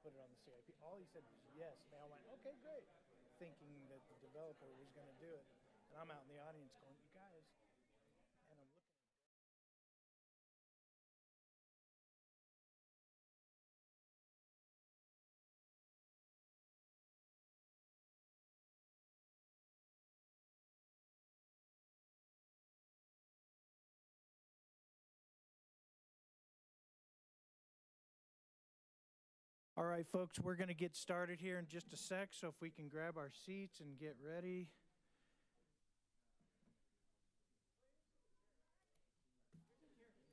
put it on the CIP. All he said was yes. And I went, okay, great, thinking that the developer was going to do it. And I'm out in the audience going, you guys, and I'm looking. All right, folks, we're going to get started here in just a sec, so if we can grab our seats and get ready. Dean's wife's not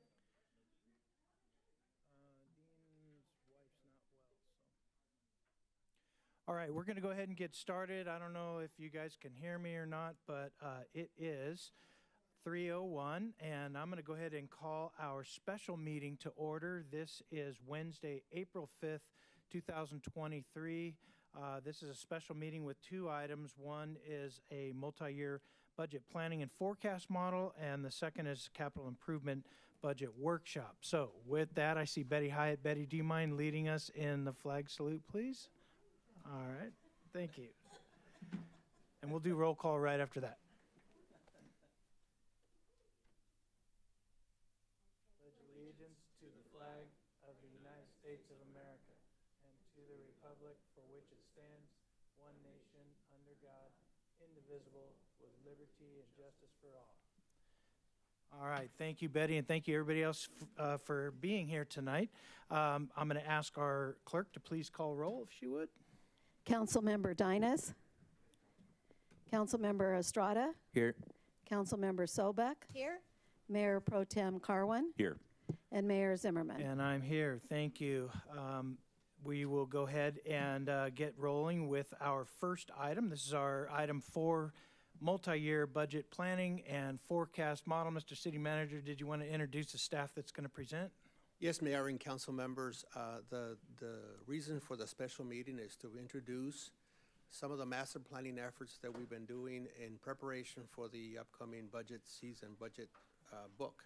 well, so. All right, we're going to go ahead and get started. I don't know if you guys can hear me or not, but it is 3:01, and I'm going to go ahead and call our special meeting to order. This is Wednesday, April 5th, 2023. This is a special meeting with two items. One is a multi-year budget planning and forecast model, and the second is capital improvement budget workshop. So with that, I see Betty Hyatt. Betty, do you mind leading us in the flag salute, please? All right, thank you. And we'll do roll call right after that. Pledge allegiance to the flag of the United States of America and to the republic for which it stands, one nation, under God, indivisible, with liberty and justice for all. All right, thank you, Betty, and thank you, everybody else, for being here tonight. I'm going to ask our clerk to please call roll, if she would. Councilmember Dynas. Councilmember Estrada. Here. Councilmember Sobek. Here. Mayor Pro Tem Carwin. Here. And Mayor Zimmerman. And I'm here. Thank you. We will go ahead and get rolling with our first item. This is our item 4, multi-year budget planning and forecast model. Mr. City Manager, did you want to introduce the staff that's going to present? Yes, Mayor and council members. The reason for the special meeting is to introduce some of the master planning efforts that we've been doing in preparation for the upcoming budget season, budget book.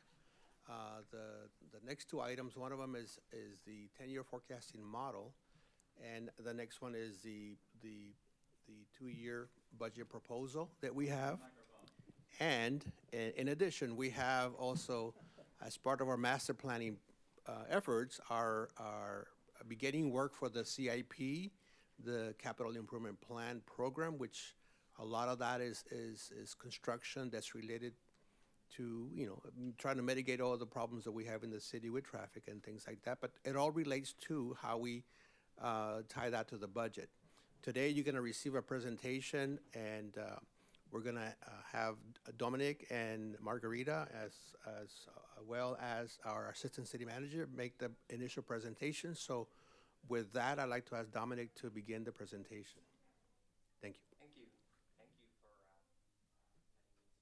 The next two items, one of them is the 10-year forecasting model, and the next one is the 2-year budget proposal that we have. And in addition, we have also, as part of our master planning efforts, are beginning work for the CIP, the Capital Improvement Plan program, which a lot of that is construction that's related to, trying to mitigate all the problems that we have in the city with traffic and things like that. But it all relates to how we tie that to the budget. Today, you're going to receive a presentation, and we're going to have Dominic and Margarita, as well as our assistant city manager, make the initial presentation. So with that, I'd like to ask Dominic to begin the presentation. Thank you. Thank you. Thank you for letting me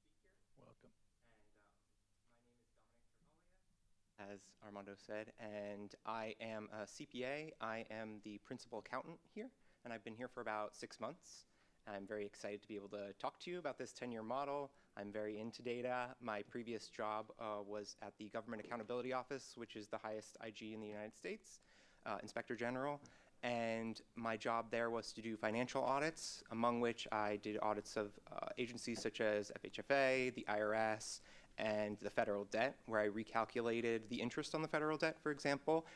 speak here. Welcome. And my name is Dominic Triglia, as Armando said, and I am a CPA. I am the principal accountant here, and I've been here for about 6 months. I'm very excited to be able to talk to you about this 10-year model. I'm very into data. My previous job was at the Government Accountability Office, which is the highest IG in the United States, Inspector General. And my job there was to do financial audits, among which I did audits of agencies such as FHFA, the IRS, and the federal debt, where I recalculated the interest on the federal debt, for example,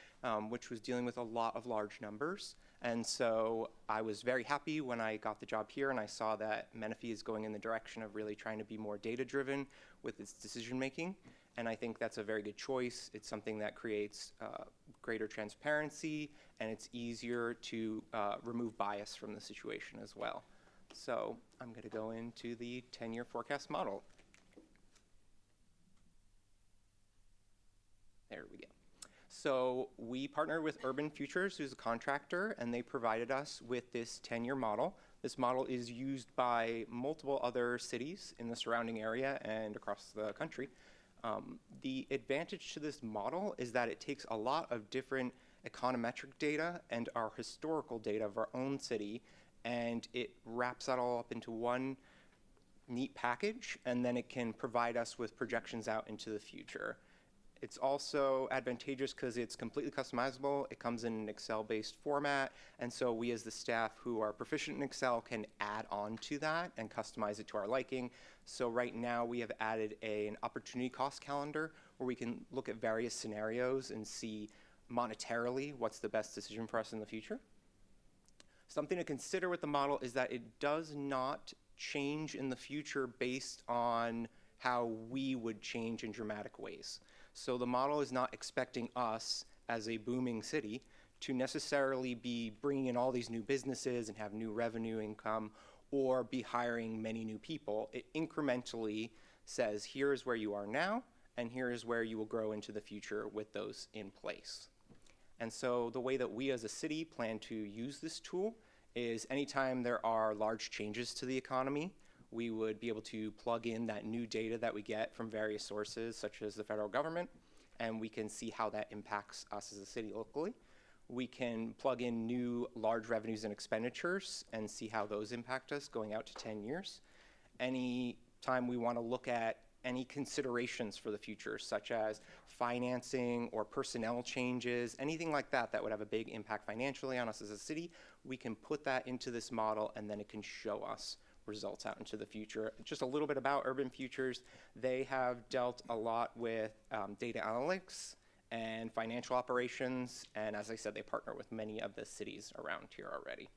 which was dealing with a lot of large numbers. And so I was very happy when I got the job here and I saw that Menifee is going in the direction of really trying to be more data-driven with its decision-making. And I think that's a very good choice. It's something that creates greater transparency, and it's easier to remove bias from the situation as well. So I'm going to go into the 10-year forecast model. There we go. So we partnered with Urban Futures, who's a contractor, and they provided us with this 10-year model. This model is used by multiple other cities in the surrounding area and across the country. The advantage to this model is that it takes a lot of different econometric data and our historical data of our own city, and it wraps that all up into one neat package, and then it can provide us with projections out into the future. It's also advantageous because it's completely customizable. It comes in an Excel-based format, and so we as the staff who are proficient in Excel can add on to that and customize it to our liking. So right now we have added an opportunity cost calendar where we can look at various scenarios and see monetarily what's the best decision for us in the future. Something to consider with the model is that it does not change in the future based on how we would change in dramatic ways. So the model is not expecting us as a booming city to necessarily be bringing in all these new businesses and have new revenue income or be hiring many new people. It incrementally says, here is where you are now, and here is where you will grow into the future with those in place. And so the way that we as a city plan to use this tool is anytime there are large changes to the economy, we would be able to plug in that new data that we get from various sources, such as the federal government, and we can see how that impacts us as a city locally. We can plug in new large revenues and expenditures and see how those impact us going out to 10 years. Any time we want to look at any considerations for the future, such as financing or personnel changes, anything like that that would have a big impact financially on us as a city, we can put that into this model and then it can show us results out into the future. Just a little bit about Urban Futures. They have dealt a lot with data analytics and financial operations, and as I said, they partner with many of the cities around here already.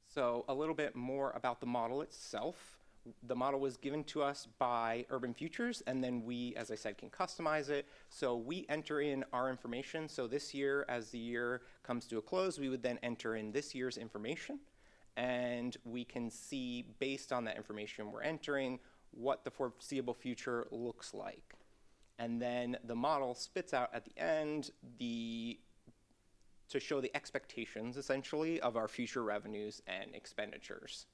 So a little bit more about the model itself. The model was given to us by Urban Futures, and then we, as I said, can customize it. So we enter in our information. So this year, as the year comes to a close, we would then enter in this year's information, and we can see, based on that information we're entering, what the foreseeable future looks like. And then the model spits out at the end to show the expectations, essentially, of our future revenues and expenditures.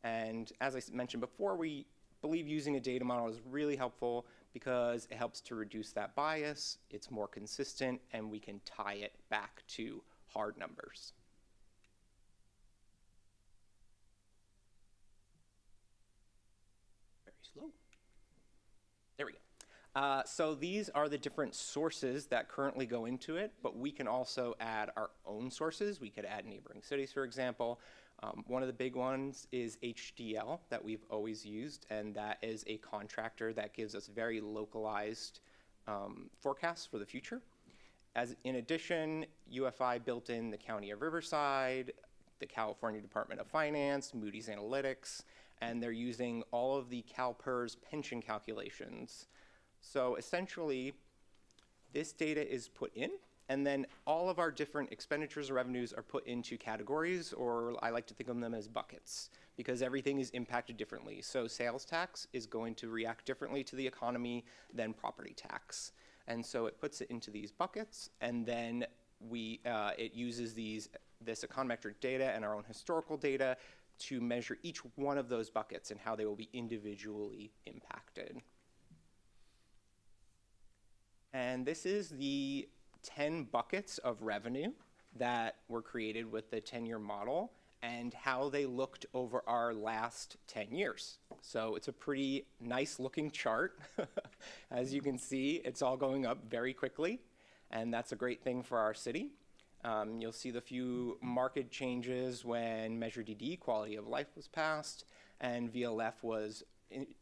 And as I mentioned before, we believe using a data model is really helpful because it helps to reduce that bias, it's more consistent, and we can tie it back to hard numbers. Very slow. There we go. So these are the different sources that currently go into it, but we can also add our own sources. We could add neighboring cities, for example. One of the big ones is HDL that we've always used, and that is a contractor that gives us very localized forecasts for the future. In addition, UFI built in the County of Riverside, the California Department of Finance, Moody's Analytics, and they're using all of the CalPERS pension calculations. So essentially, this data is put in, and then all of our different expenditures or revenues are put into categories, or I like to think of them as buckets, because everything is impacted differently. So sales tax is going to react differently to the economy than property tax. And so it puts it into these buckets, and then it uses this econometric data and our own historical data to measure each one of those buckets and how they will be individually impacted. And this is the 10 buckets of revenue that were created with the 10-year model and how they looked over our last 10 years. So it's a pretty nice looking chart. As you can see, it's all going up very quickly, and that's a great thing for our city. You'll see the few market changes when Measure DD, quality of life, was passed, and VLF was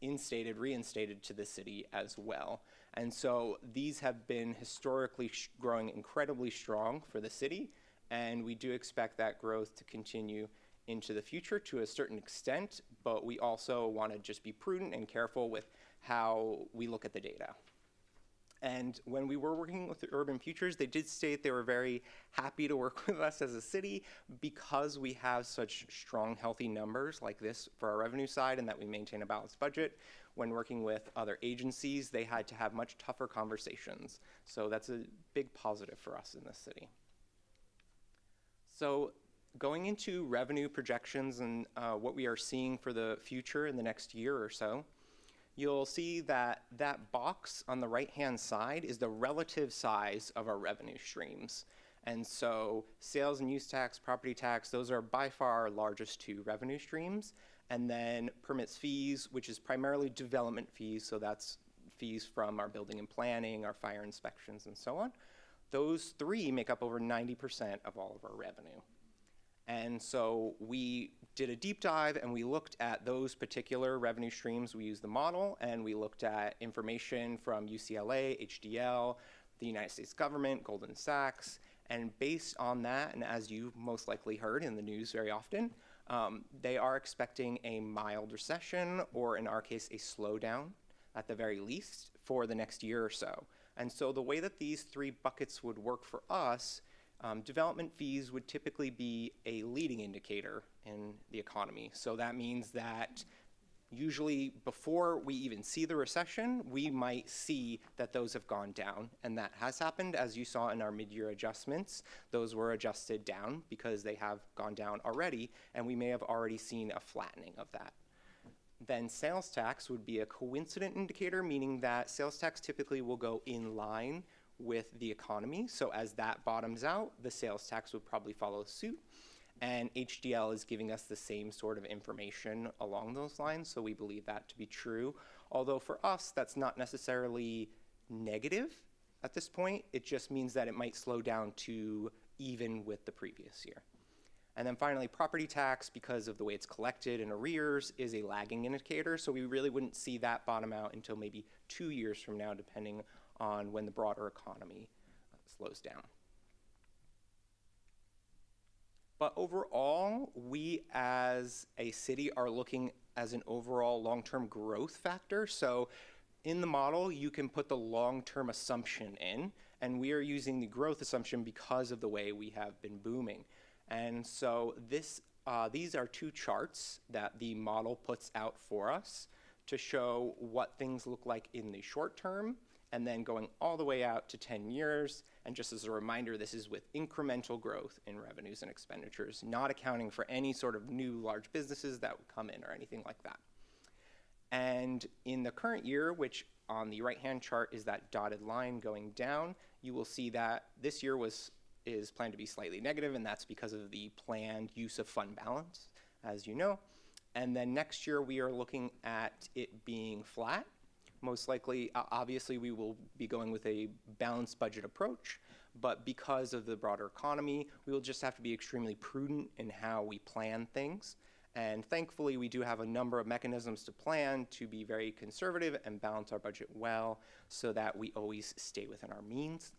reinstated to the city as well. And so these have been historically growing incredibly strong for the city, and we do expect that growth to continue into the future to a certain extent, but we also want to just be prudent and careful with how we look at the data. And when we were working with the Urban Futures, they did state they were very happy to work with us as a city because we have such strong, healthy numbers like this for our revenue side and that we maintain a balanced budget. When working with other agencies, they had to have much tougher conversations. So that's a big positive for us in this city. So going into revenue projections and what we are seeing for the future in the next year or so, you'll see that that box on the right-hand side is the relative size of our revenue streams. And so sales and use tax, property tax, those are by far our largest two revenue streams. And then permits fees, which is primarily development fees, so that's fees from our building and planning, our fire inspections, and so on. Those three make up over 90% of all of our revenue. And so we did a deep dive and we looked at those particular revenue streams. We used the model and we looked at information from UCLA, HDL, the United States government, Goldman Sachs, and based on that, and as you most likely heard in the news very often, they are expecting a mild recession, or in our case, a slowdown at the very least for the next year or so. And so the way that these three buckets would work for us, development fees would typically be a leading indicator in the economy. So that means that usually before we even see the recession, we might see that those have gone down. And that has happened, as you saw in our mid-year adjustments. Those were adjusted down because they have gone down already, and we may have already seen a flattening of that. Then sales tax would be a coincident indicator, meaning that sales tax typically will go in line with the economy. So as that bottoms out, the sales tax would probably follow suit. And HDL is giving us the same sort of information along those lines, so we believe that to be true. Although for us, that's not necessarily negative at this point. It just means that it might slow down to even with the previous year. And then finally, property tax, because of the way it's collected in arrears, is a lagging indicator, so we really wouldn't see that bottom out until maybe 2 years from now, depending on when the broader economy slows down. But overall, we as a city are looking as an overall long-term growth factor. So in the model, you can put the long-term assumption in, and we are using the growth assumption because of the way we have been booming. And so these are two charts that the model puts out for us to show what things look like in the short term, and then going all the way out to 10 years. And just as a reminder, this is with incremental growth in revenues and expenditures, not accounting for any sort of new large businesses that would come in or anything like that. And in the current year, which on the right-hand chart is that dotted line going down, you will see that this year is planned to be slightly negative, and that's because of the planned use of fund balance, as you know. And then next year, we are looking at it being flat. Most likely, obviously, we will be going with a balanced budget approach, but because of the broader economy, we will just have to be extremely prudent in how we plan things. And thankfully, we do have a number of mechanisms to plan to be very conservative and balance our budget well so that we always stay within our means.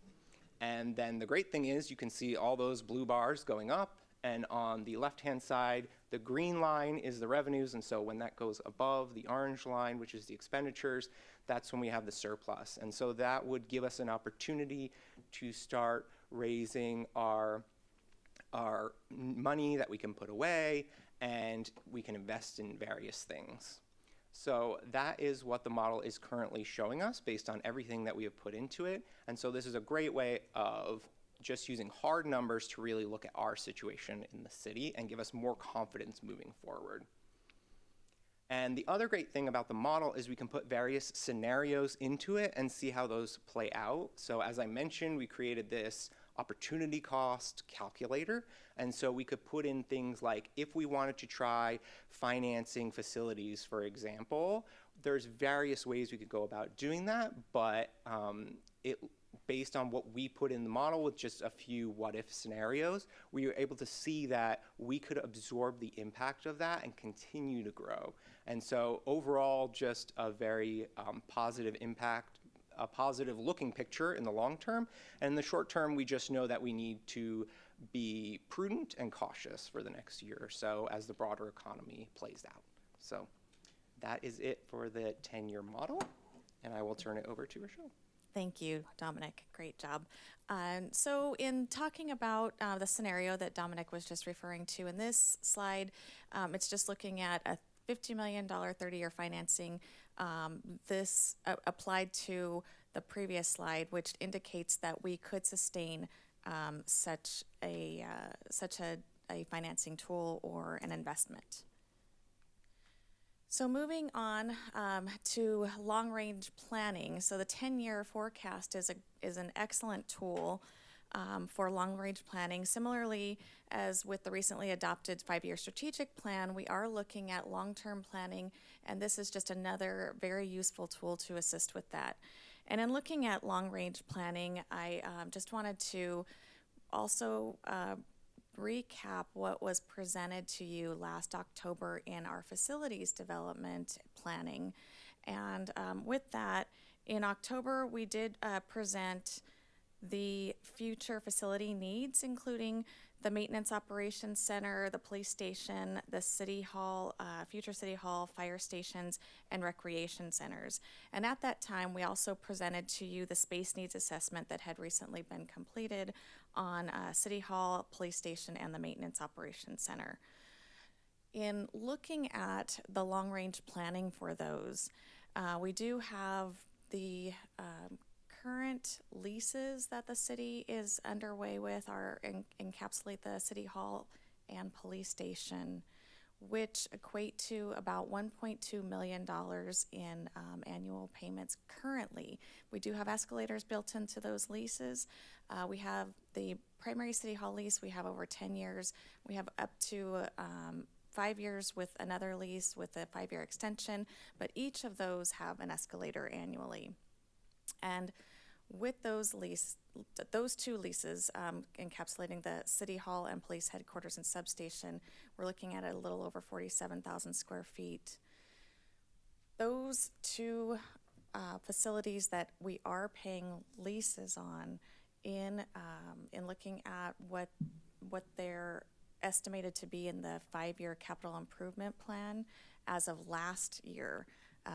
And then the great thing is you can see all those blue bars going up, and on the left-hand side, the green line is the revenues, and so when that goes above the orange line, which is the expenditures, that's when we have the surplus. And so that would give us an opportunity to start raising our money that we can put away, and we can invest in various things. So that is what the model is currently showing us based on everything that we have put into it. And so this is a great way of just using hard numbers to really look at our situation in the city and give us more confidence moving forward. And the other great thing about the model is we can put various scenarios into it and see how those play out. So as I mentioned, we created this opportunity cost calculator. And so we could put in things like if we wanted to try financing facilities, for example, there's various ways we could go about doing that, but based on what we put in the model with just a few what-if scenarios, we were able to see that we could absorb the impact of that and continue to grow. And so overall, just a very positive impact, a positive looking picture in the long term. And in the short term, we just know that we need to be prudent and cautious for the next year or so as the broader economy plays out. So that is it for the 10-year model. And I will turn it over to Rochelle. Thank you, Dominic. Great job. So in talking about the scenario that Dominic was just referring to in this slide, it's just looking at a $50 million 30-year financing. This applied to the previous slide, which indicates that we could sustain such a financing tool or an investment. So moving on to long-range planning. So the 10-year forecast is an excellent tool for long-range planning. Similarly, as with the recently adopted 5-year strategic plan, we are looking at long-term planning, and this is just another very useful tool to assist with that. And in looking at long-range planning, I just wanted to also recap what was presented to you last October in our facilities development planning. And with that, in October, we did present the future facility needs, including the Maintenance Operations Center, the police station, the City Hall, future City Hall, fire stations, and recreation centers. And at that time, we also presented to you the space needs assessment that had recently been completed on City Hall, police station, and the Maintenance Operations Center. In looking at the long-range planning for those, we do have the current leases that the city is underway with encapsulate the City Hall and police station, which equate to about $1.2 million in annual payments currently. We do have escalators built into those leases. We have the primary City Hall lease, we have over 10 years. We have up to 5 years with another lease with a 5-year extension, but each of those have an escalator annually. And with those two leases encapsulating the City Hall and Police Headquarters and Substation, we're looking at a little over 47,000 square feet. Those two facilities that we are paying leases on, in looking at what they're estimated to be in the 5-year capital improvement plan as of last year,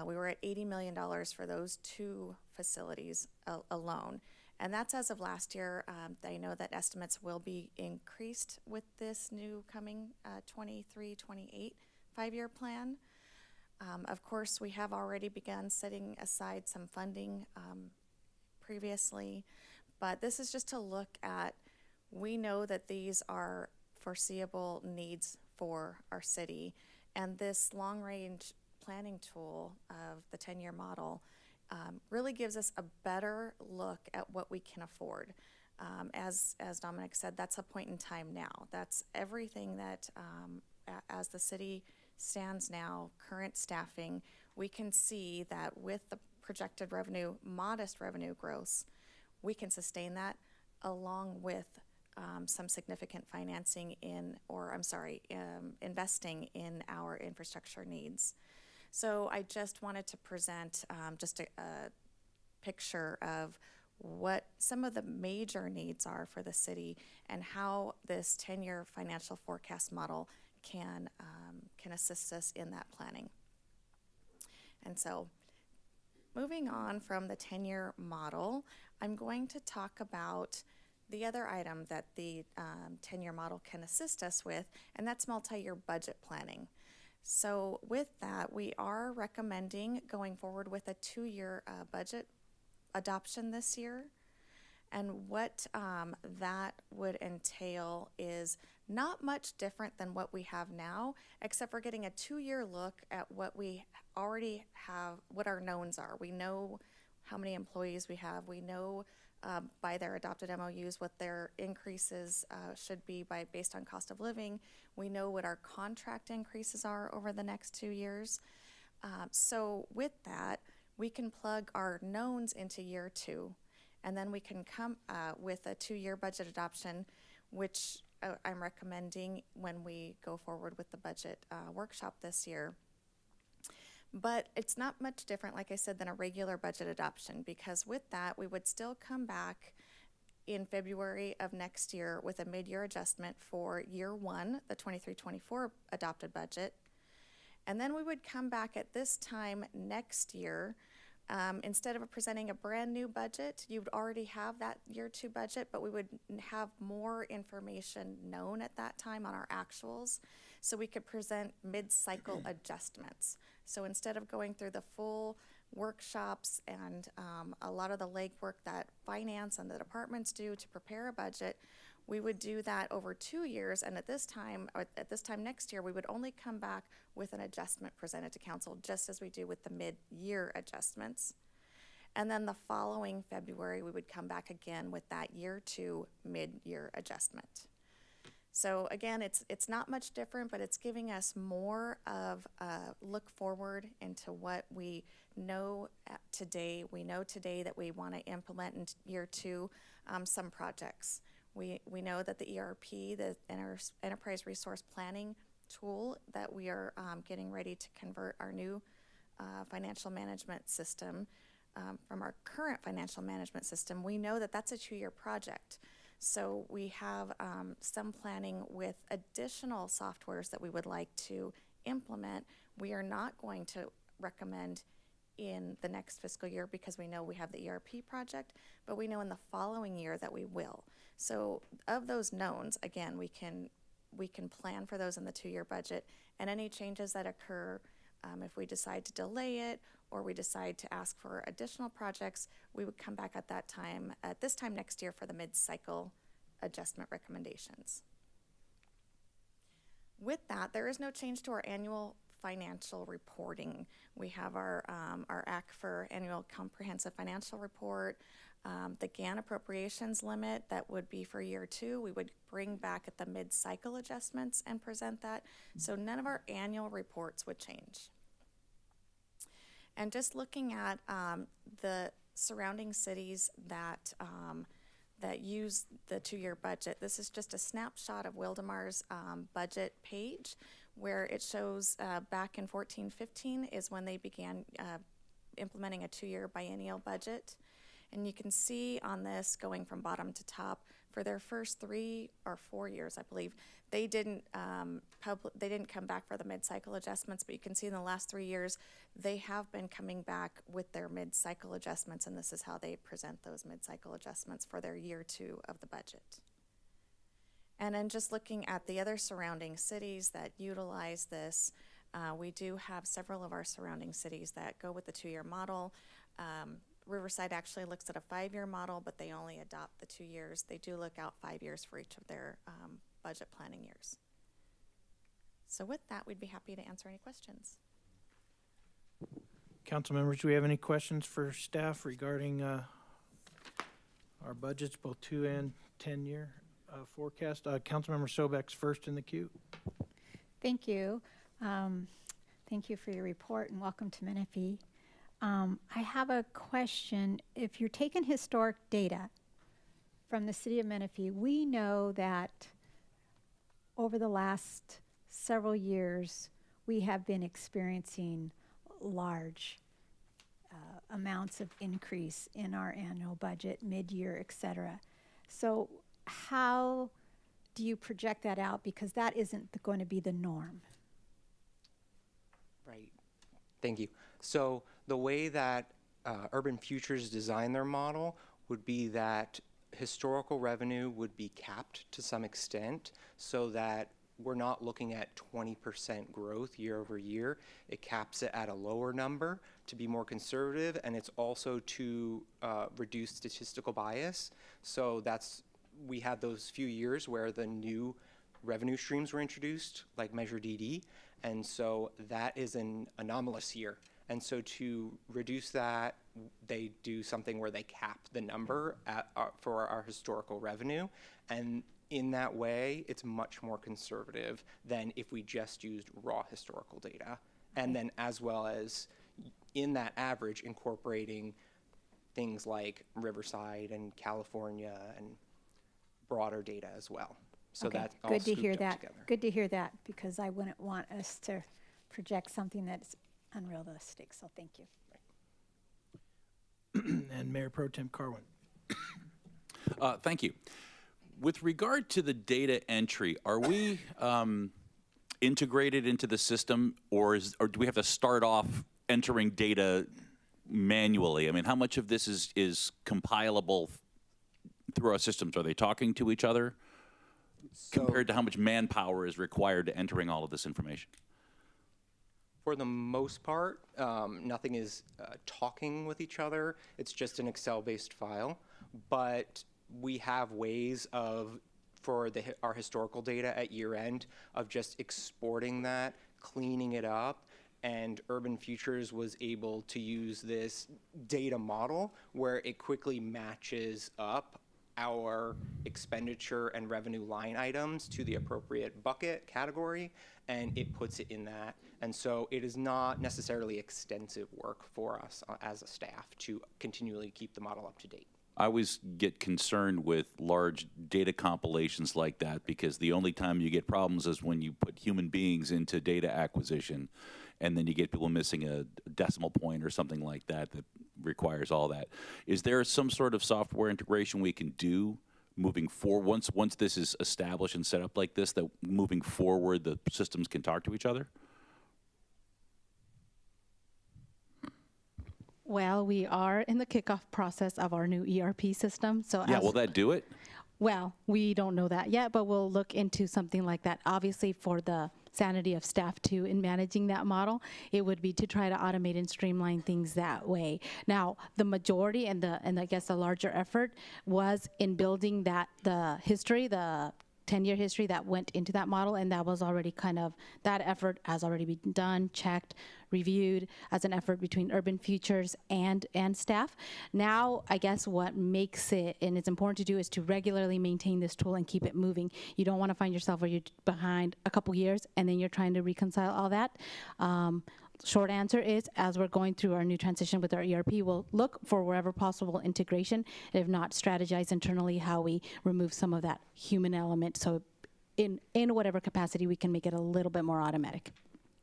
we were at $80 million for those two facilities alone. And that's as of last year. I know that estimates will be increased with this new coming 23-28 5-year plan. Of course, we have already begun setting aside some funding previously, but this is just to look at, we know that these are foreseeable needs for our city, and this long-range planning tool of the 10-year model really gives us a better look at what we can afford. As Dominic said, that's a point in time now. That's everything that, as the city stands now, current staffing, we can see that with the projected revenue, modest revenue growth, we can sustain that along with some significant financing investing in our infrastructure needs. So I just wanted to present just a picture of what some of the major needs are for the city and how this 10-year financial forecast model can assist us in that planning. And so moving on from the 10-year model, I'm going to talk about the other item that the 10-year model can assist us with, and that's multi-year budget planning. So with that, we are recommending going forward with a 2-year budget adoption this year. And what that would entail is not much different than what we have now, except for getting a 2-year look at what we already have, what our knowns are. We know how many employees we have. We know by their adopted MOUs what their increases should be based on cost of living. We know what our contract increases are over the next 2 years. So with that, we can plug our knowns into year 2, and then we can come with a 2-year budget adoption, which I'm recommending when we go forward with the budget workshop this year. But it's not much different, like I said, than a regular budget adoption, because with that, we would still come back in February of next year with a mid-year adjustment for year 1, the 23-24 adopted budget. And then we would come back at this time next year. Instead of presenting a brand new budget, you would already have that year 2 budget, but we would have more information known at that time on our actuals, so we could present mid-cycle adjustments. So instead of going through the full workshops and a lot of the legwork that finance and the departments do to prepare a budget, we would do that over 2 years, and at this time next year, we would only come back with an adjustment presented to council, just as we do with the mid-year adjustments. And then the following February, we would come back again with that year 2 mid-year adjustment. So again, it's not much different, but it's giving us more of a look forward into what we know today. We know today that we want to implement in year 2 some projects. We know that the ERP, the Enterprise Resource Planning tool, that we are getting ready to convert our new financial management system from our current financial management system. We know that that's a 2-year project. So we have some planning with additional softwares that we would like to implement. We are not going to recommend in the next fiscal year because we know we have the ERP project, but we know in the following year that we will. So of those knowns, again, we can plan for those in the 2-year budget, and any changes that occur, if we decide to delay it or we decide to ask for additional projects, we would come back at that time, at this time next year, for the mid-cycle adjustment recommendations. With that, there is no change to our annual financial reporting. We have our ACT for annual comprehensive financial report. The GAN appropriations limit that would be for year 2, we would bring back at the mid-cycle adjustments and present that. So none of our annual reports would change. And just looking at the surrounding cities that use the 2-year budget, this is just a snapshot of Wildamar's budget page, where it shows back in 14-15 is when they began implementing a 2-year biennial budget. And you can see on this, going from bottom to top, for their first 3 or 4 years, I believe, they didn't come back for the mid-cycle adjustments, but you can see in the last 3 years, they have been coming back with their mid-cycle adjustments, and this is how they present those mid-cycle adjustments for their year 2 of the budget. And then just looking at the other surrounding cities that utilize this, we do have several of our surrounding cities that go with the 2-year model. Riverside actually looks at a 5-year model, but they only adopt the 2 years. They do look out 5 years for each of their budget planning years. So with that, we'd be happy to answer any questions. Council members, do we have any questions for staff regarding our budgets, both 2 and 10-year forecast? Councilmember Sobek's first in the queue. Thank you. Thank you for your report, and welcome to Menifee. I have a question. If you're taking historic data from the city of Menifee, we know that over the last several years, we have been experiencing large amounts of increase in our annual budget, mid-year, et cetera. So how do you project that out? Because that isn't going to be the norm. Right. Thank you. So the way that Urban Futures design their model would be that historical revenue would be capped to some extent so that we're not looking at 20% growth year over year. It caps it at a lower number to be more conservative, and it's also to reduce statistical bias. So we had those few years where the new revenue streams were introduced, like Measure DD, and so that is an anomalous year. And so to reduce that, they do something where they cap the number for our historical revenue. And in that way, it's much more conservative than if we just used raw historical data. And then as well as in that average, incorporating things like Riverside and California and broader data as well. So Okay, that's all good to scooped hear up that. together. Good to hear that, because I wouldn't want us to project something that's unrealistic. So thank you. And Mayor Pro Tem Carwin. Thank you. With regard to the data entry, are we integrated into the system, or do we have to start off entering data manually? I mean, how much of this is compilable through our systems? Are they talking to each other compared to how much manpower is required to entering all of this information? For the most part, nothing is talking with each other. It's just an Excel-based file. But we have ways for our historical data at year end, of just exporting that, cleaning it up, and Urban Futures was able to use this data model where it quickly matches up our expenditure and revenue line items to the appropriate bucket category, and it puts it in that. And so it is not necessarily extensive work for us as a staff to continually keep the model up to date. I always get concerned with large data compilations like that because the only time you get problems is when you put human beings into data acquisition, and then you get people missing a decimal point or something like that that requires all that. Is there some sort of software integration we can do moving forward, once this is established and set up like this, that moving forward the systems can talk to each other? Well, we are in the kickoff process of our new ERP system. So Yeah, will that do it? Well, we don't know that yet, but we'll look into something like that. Obviously, for the sanity of staff too, in managing that model, it would be to try to automate and streamline things that way. Now, the majority and I guess the larger effort was in building the 10-year history that went into that model, and that was already that effort has already been done, checked, reviewed as an effort between Urban Futures and staff. Now, I guess what makes it, and it's important to do, is to regularly maintain this tool and keep it moving. You don't want to find yourself where you're behind a couple years and then you're trying to reconcile all that. Short answer is, as we're going through our new transition with our ERP, we'll look for wherever possible integration, if not strategize internally how we remove some of that human element, so in whatever capacity we can make it a little bit more automatic.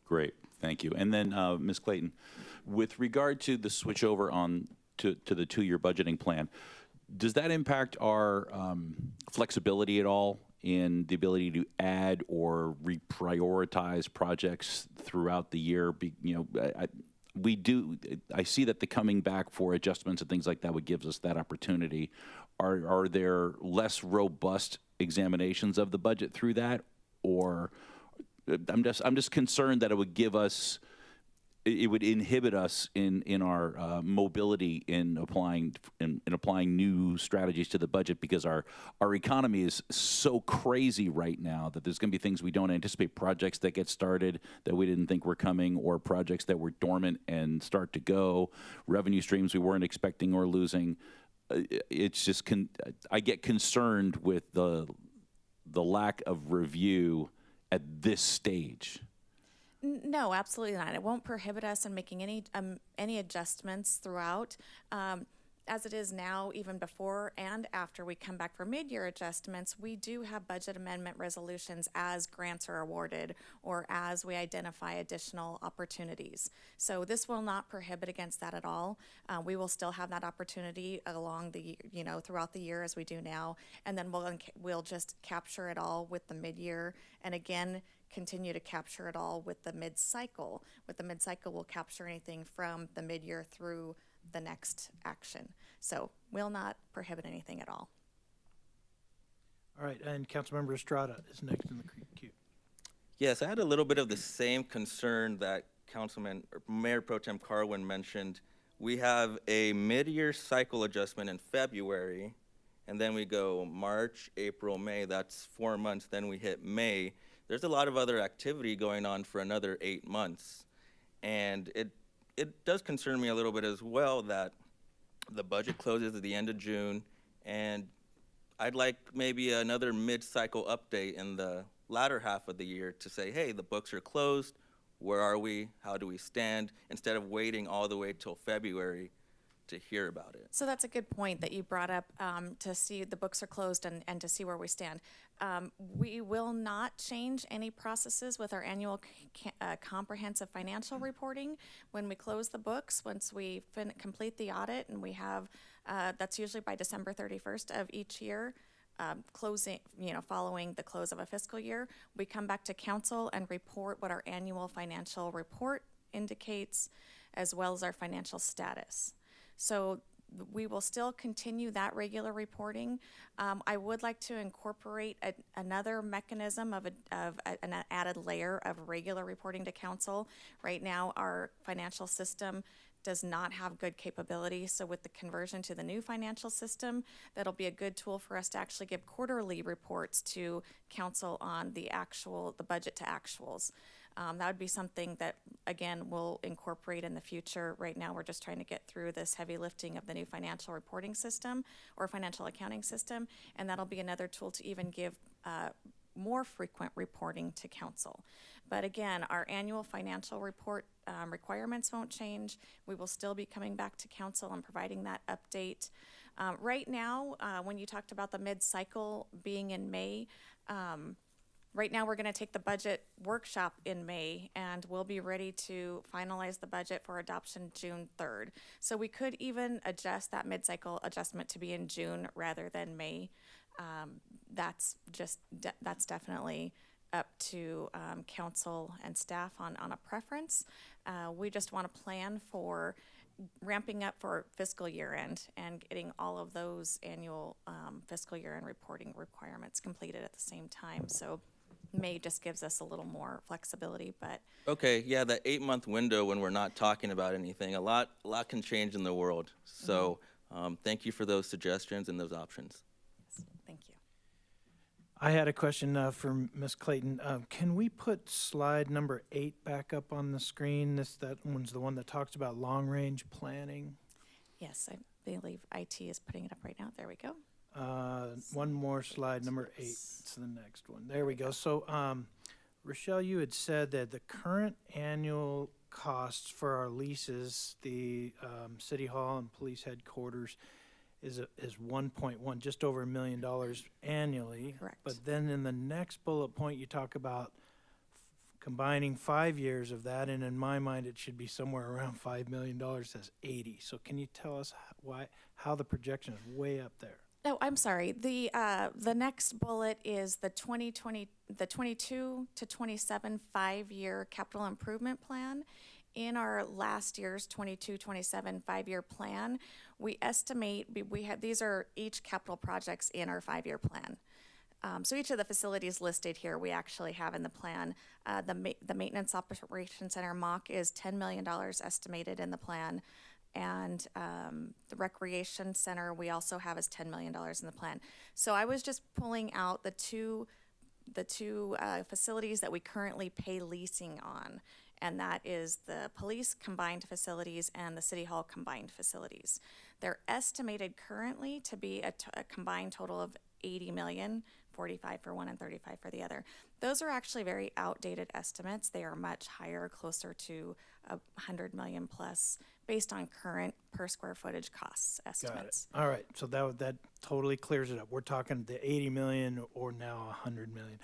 Great, thank you. And then Ms. Clayton, with regard to the switch over to the 2-year budgeting plan, does that impact our flexibility at all in the ability to add or reprioritize projects throughout the year? I see that the coming back for adjustments and things like that would give us that opportunity. Are there less robust examinations of the budget through that, or I'm just concerned that it would give us, it would inhibit us in our mobility in applying new strategies to the budget, because our economy is so crazy right now that there's going to be things we don't anticipate, projects that get started that we didn't think were coming, or projects that were dormant and start to go, revenue streams we weren't expecting or losing. It's just I get concerned with the lack of review at this stage. No, absolutely not. It won't prohibit us in making any adjustments throughout. As it is now, even before and after we come back for mid-year adjustments, we do have budget amendment resolutions as grants are awarded or as we identify additional opportunities. So this will not prohibit against that at all. We will still have that opportunity along throughout the year as we do now, and then we'll just capture it all with the mid-year, and again, continue to capture it all with the mid-cycle. With the mid-cycle, we'll capture anything from the mid-year through the next action. So will not prohibit anything at all. All right, and Councilmember Estrada is next in the queue. Yes, I had a little bit of the same concern that Mayor Pro Tem Carwin mentioned. We have a mid-year cycle adjustment in February, and then we go March, April, May. That's 4 months. Then we hit May. There's a lot of other activity going on for another 8 months, and it does concern me a little bit as well that the budget closes at the end of June, and I'd like maybe another mid-cycle update in the latter half of the year to say, hey, the books are closed, where are we, how do we stand, instead of waiting all the way till February to hear about it. So that's a good point that you brought up, to see the books are closed and to see where we stand. We will not change any processes with our annual comprehensive financial reporting when we close the books. Once we complete the audit, and we have, that's usually by December 31st of each year, following the close of a fiscal year, we come back to council and report what our annual financial report indicates, as well as our financial status. So we will still continue that regular reporting. I would like to incorporate another mechanism of an added layer of regular reporting to council. Right now, our financial system does not have good capability. So with the conversion to the new financial system, that'll be a good tool for us to actually give quarterly reports to council on the budget to actuals. That would be something that, again, we'll incorporate in the future. Right now, we're just trying to get through this heavy lifting of the new financial reporting system or financial accounting system, and that'll be another tool to even give more frequent reporting to council. But again, our annual financial report requirements won't change. We will still be coming back to council and providing that update. Right now, when you talked about the mid-cycle being in May, right now we're going to take the budget workshop in May, and we'll be ready to finalize the budget for adoption June 3rd. So we could even adjust that mid-cycle adjustment to be in June rather than May. That's definitely up to council and staff on a preference. We just want to plan for ramping up for fiscal year end and getting all of those annual fiscal year end reporting requirements completed at the same time. So May just gives us a little more flexibility, but. Okay, yeah, that 8-month window when we're not talking about anything, a lot can change in the world. So thank you for those suggestions and those options. Thank you. I had a question for Ms. Clayton. Can we put slide number 8 back up on the screen? That one's the one that talks about long-range planning. Yes, I believe IT is putting it up right now. There we go. One more slide, number 8. It's the next one. There we go. So, Rochelle, you had said that the current annual costs for our leases, the City Hall and Police Headquarters, is 1.1, just over $1 million annually. Correct. But then in the next bullet point, you talk about combining 5 years of that, and in my mind, it should be somewhere around $5 million. It says 80. So can you tell us how the projection is way up there? Oh, I'm sorry. The next bullet is the 22 to 27 5-year capital improvement plan. In our last year's 22-27 5-year plan, we estimate these are each capital projects in our 5-year plan. So each of the facilities listed here, we actually have in the plan. The Maintenance Operations Center MOC is $10 million estimated in the plan. And the Recreation Center we also have is $10 million in the plan. So I was just pulling out the two facilities that we currently pay leasing on, and that is the police combined facilities and the City Hall combined facilities. They're estimated currently to be a combined total of $80 million, 45 for one and 35 for the other. Those are actually very outdated estimates. They are much higher, closer to 100 million plus, based on current per square footage costs estimates. Got it. All right, so that totally clears it up. We're talking the 80 million or now 100 million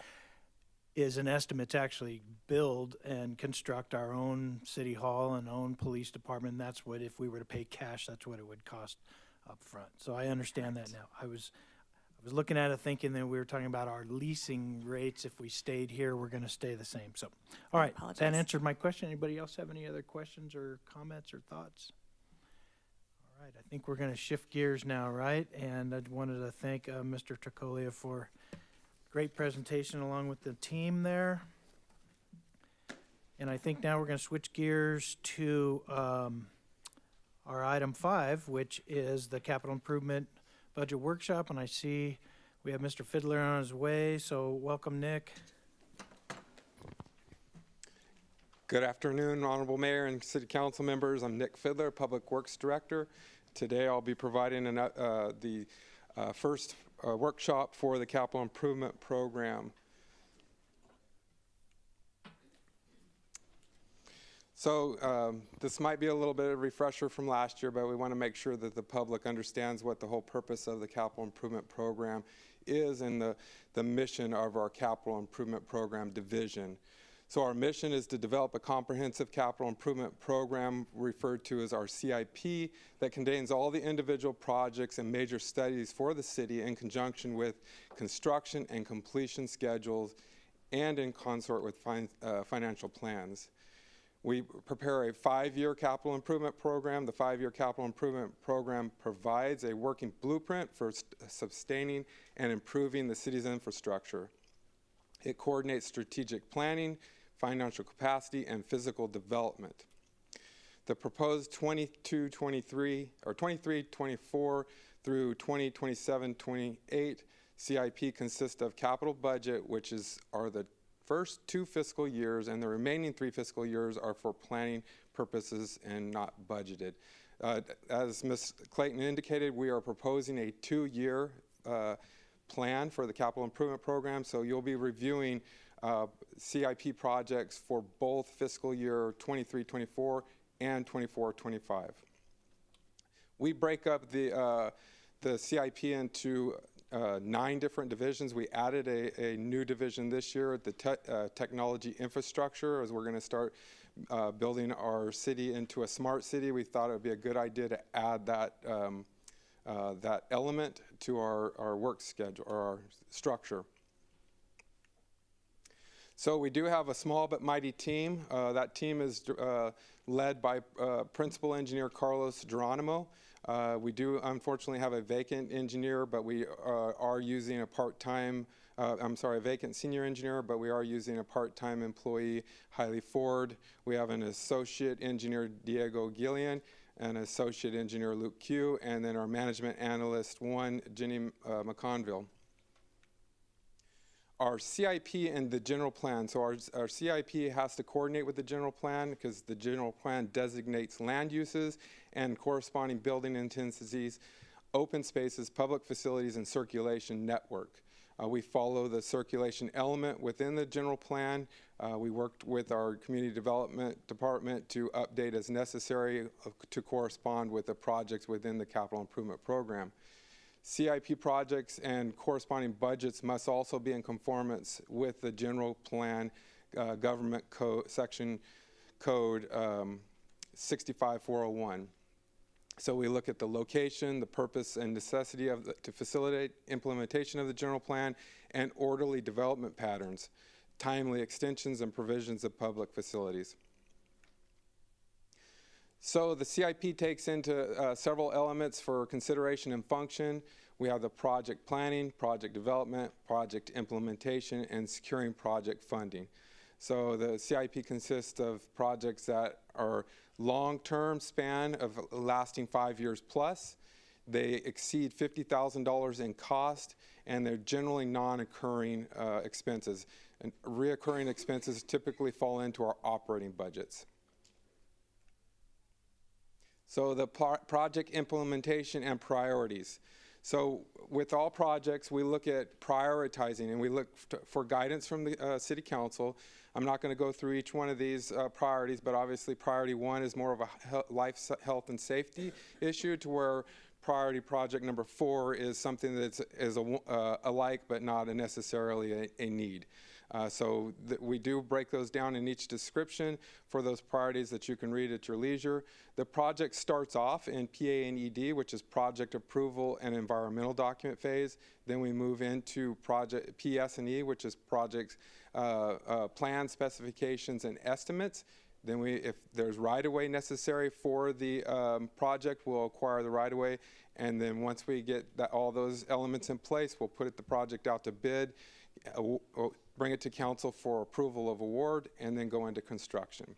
is an estimate to actually build and construct our own city hall and own police department. That's what, if we were to pay cash, that's what it would cost up front. So I understand that now. I was looking at it thinking that we were talking about our leasing rates. If we stayed here, we're going to stay the same. So, all right, that answered my question. Anybody else have any other questions or comments or thoughts? All right, I think we're going to shift gears now, right? And I wanted to thank Mr. Tricolia for great presentation along with the team there. And I think now we're going to switch gears to our item 5, which is the capital improvement budget workshop. And I see we have Mr. Fiddler on his way, so welcome, Nick. Good afternoon, Honorable Mayor and City Council members. I'm Nick Fiddler, Public Works Director. Today I'll be providing the first workshop for the Capital Improvement Program. So this might be a little bit of a refresher from last year, but we want to make sure that the public understands what the whole purpose of the Capital Improvement Program is and the mission of our Capital Improvement Program division. So our mission is to develop a comprehensive capital improvement program referred to as our CIP that contains all the individual projects and major studies for the city in conjunction with construction and completion schedules and in consort with financial plans. We prepare a 5-year capital improvement program. The 5-year capital improvement program provides a working blueprint for sustaining and improving the city's infrastructure. It coordinates strategic planning, financial capacity, and physical development. The proposed 23-24 through 2027-28 CIP consists of capital budget, which are the first 2 fiscal years, and the remaining 3 fiscal years are for planning purposes and not budgeted. As Ms. Clayton indicated, we are proposing a 2-year plan for the capital improvement program, so you'll be reviewing CIP projects for both fiscal year 23-24 and 24-25. We break up the CIP into 9 different divisions. We added a new division this year, the technology infrastructure, as we're going to start building our city into a smart city. We thought it would be a good idea to add that element to our work schedule or our structure. So we do have a small but mighty team. That team is led by Principal Engineer Carlos Geronimo. We do unfortunately have a vacant engineer, but we are using a part-time, a vacant senior engineer, but we are using a part-time employee, Hailey Ford. We have an associate engineer, Diego Gillian, and associate engineer, Luke Q, and then our management analyst, Jenny McConville. Our CIP and the general plan. So our CIP has to coordinate with the general plan because the general plan designates land uses and corresponding building intensities, open spaces, public facilities, and circulation network. We follow the circulation element within the general plan. We worked with our community development department to update as necessary to correspond with the projects within the capital improvement program. CIP projects and corresponding budgets must also be in conformance with the general plan government code, section code 65401. So we look at the location, the purpose and necessity to facilitate implementation of the general plan, and orderly development patterns, timely extensions and provisions of public facilities. So the CIP takes into several elements for consideration and function. We have the project planning, project development, project implementation, and securing project funding. So the CIP consists of projects that are long-term span of lasting 5 years plus. They exceed $50,000 in cost, and they're generally non-occurring expenses. And reoccurring expenses typically fall into our operating budgets. So the project implementation and priorities. So with all projects, we look at prioritizing, and we look for guidance from the City Council. I'm not going to go through each one of these priorities, but obviously priority 1 is more of a life, health, and safety issue, to where priority project number 4 is something that's a like but not necessarily a need. So we do break those down in each description for those priorities that you can read at your leisure. The project starts off in PA&ED, which is project approval and environmental document phase. Then we move into project PS&E, which is project plan specifications and estimates. Then if there's right-of-way necessary for the project, we'll acquire the right-of-way. And then once we get all those elements in place, we'll put the project out to bid, bring it to council for approval of award, and then go into construction.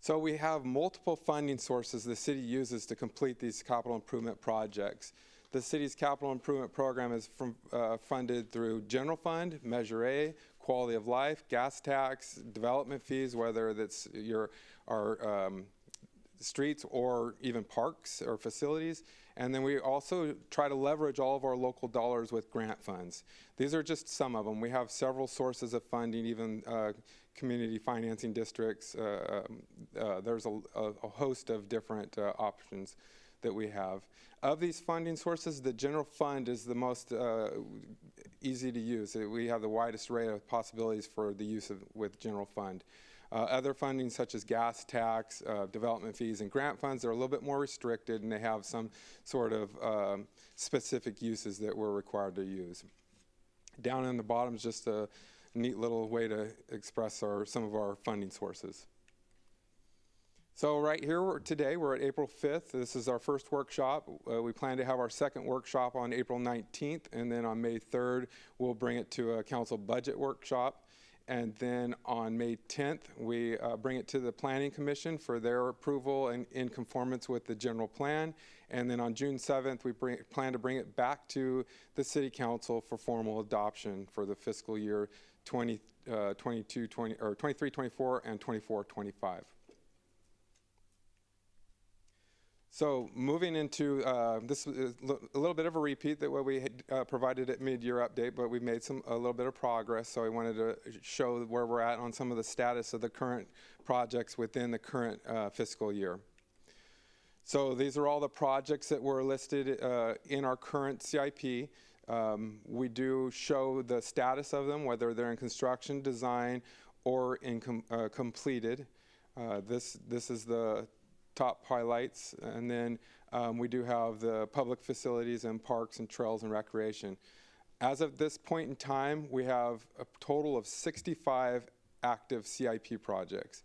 So we have multiple funding sources the city uses to complete these capital improvement projects. The city's capital improvement program is funded through general fund, Measure A, quality of life, gas tax, development fees, whether that's our streets or even parks or facilities. And then we also try to leverage all of our local dollars with grant funds. These are just some of them. We have several sources of funding, even community financing districts. There's a host of different options that we have. Of these funding sources, the general fund is the most easy to use. We have the widest array of possibilities for the use with general fund. Other funding such as gas tax, development fees, and grant funds are a little bit more restricted, and they have some sort of specific uses that we're required to use. Down in the bottom is just a neat little way to express some of our funding sources. So right here today, we're at April 5th. This is our first workshop. We plan to have our second workshop on April 19th, and then on May 3rd, we'll bring it to a council budget workshop. And then on May 10th, we bring it to the Planning Commission for their approval and in conformance with the general plan. And then on June 7th, we plan to bring it back to the City Council for formal adoption for the fiscal year 23, 24, and 24, 25. So moving into, this is a little bit of a repeat that what we had provided at mid-year update, but we've made a little bit of progress. So I wanted to show where we're at on some of the status of the current projects within the current fiscal year. So these are all the projects that were listed in our current CIP. We do show the status of them, whether they're in construction, design, or in completed. This is the top highlights, and then we do have the public facilities and parks and trails and recreation. As of this point in time, we have a total of 65 active CIP projects.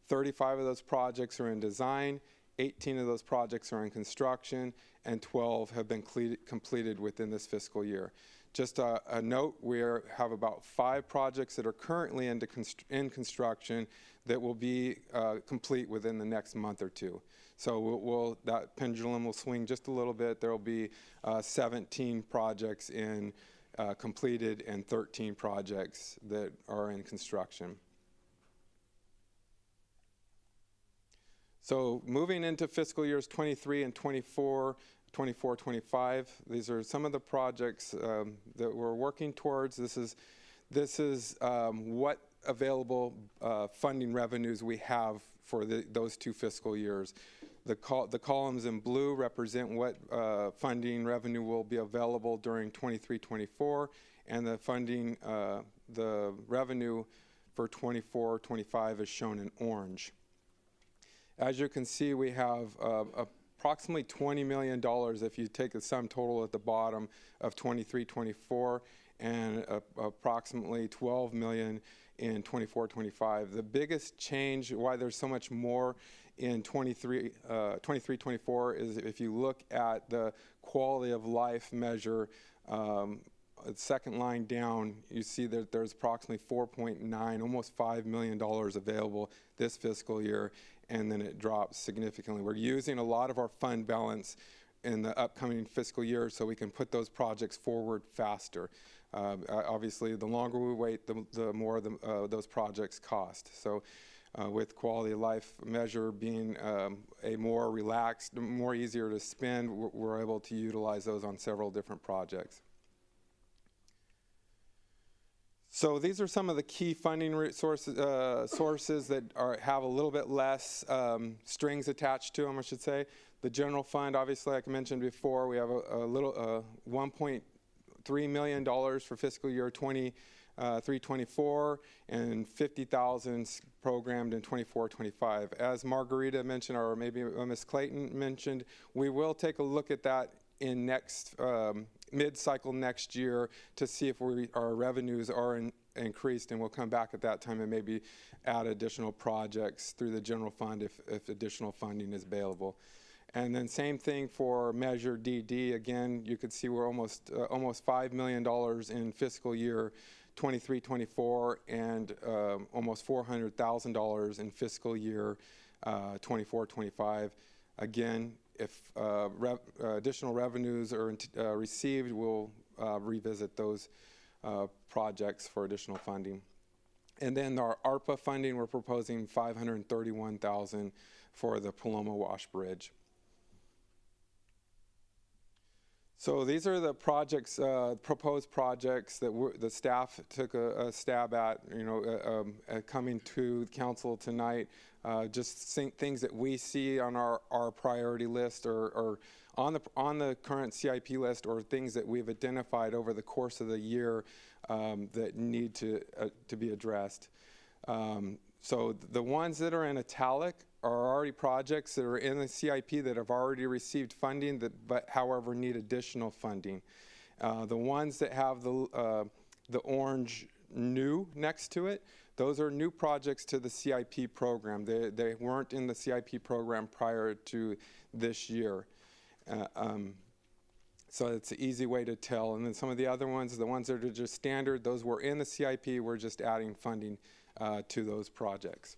35 of those projects are in design, 18 of those projects are in construction, and 12 have been completed within this fiscal year. Just a note, we have about 5 projects that are currently in construction that will be complete within the next month or two. So that pendulum will swing just a little bit. There will be 17 projects in completed and 13 projects that are in construction. So moving into fiscal years 23 and 24, 25, these are some of the projects that we're working towards. This is what available funding revenues we have for those 2 fiscal years. The columns in blue represent what funding revenue will be available during 23-24, and the funding, the revenue for 24-25 is shown in orange. As you can see, we have approximately $20 million if you take the sum total at the bottom of 23-24, and approximately $12 million in 24-25. The biggest change, why there's so much more in 23-24, is if you look at the quality of life measure, second line down, you see that there's approximately 4.9, almost $5 million available this fiscal year, and then it drops significantly. We're using a lot of our fund balance in the upcoming fiscal year so we can put those projects forward faster. Obviously, the longer we wait, the more those projects cost. So with quality of life measure being a more relaxed, more easier to spend, we're able to utilize those on several different projects. So these are some of the key funding sources that have a little bit less strings attached to them, I should say. The general fund, obviously, like I mentioned before, we have a little $1.3 million for fiscal year 23-24, and $50,000 programmed in 24-25. As Margarita mentioned, or maybe Ms. Clayton mentioned, we will take a look at that in next mid-cycle next year to see if our revenues are increased, and we'll come back at that time and maybe add additional projects through the general fund if additional funding is available. And then same thing for Measure DD. Again, you could see we're almost $5 million in fiscal year 23-24, and almost $400,000 in fiscal year 24-25. Again, if additional revenues are received, we'll revisit those projects for additional funding. And then our ARPA funding, we're proposing $531,000 for the Paloma Wash Bridge. So these are the projects, proposed projects that the staff took a stab at, coming to council tonight. Just things that we see on our priority list, or on the current CIP list, or things that we've identified over the course of the year that need to be addressed. So the ones that are in italic are already projects that are in the CIP that have already received funding, but however need additional funding. The ones that have the orange new next to it, those are new projects to the CIP program. They weren't in the CIP program prior to this year. So it's an easy way to tell. And then some of the other ones, the ones that are just standard, those were in the CIP, we're just adding funding to those projects.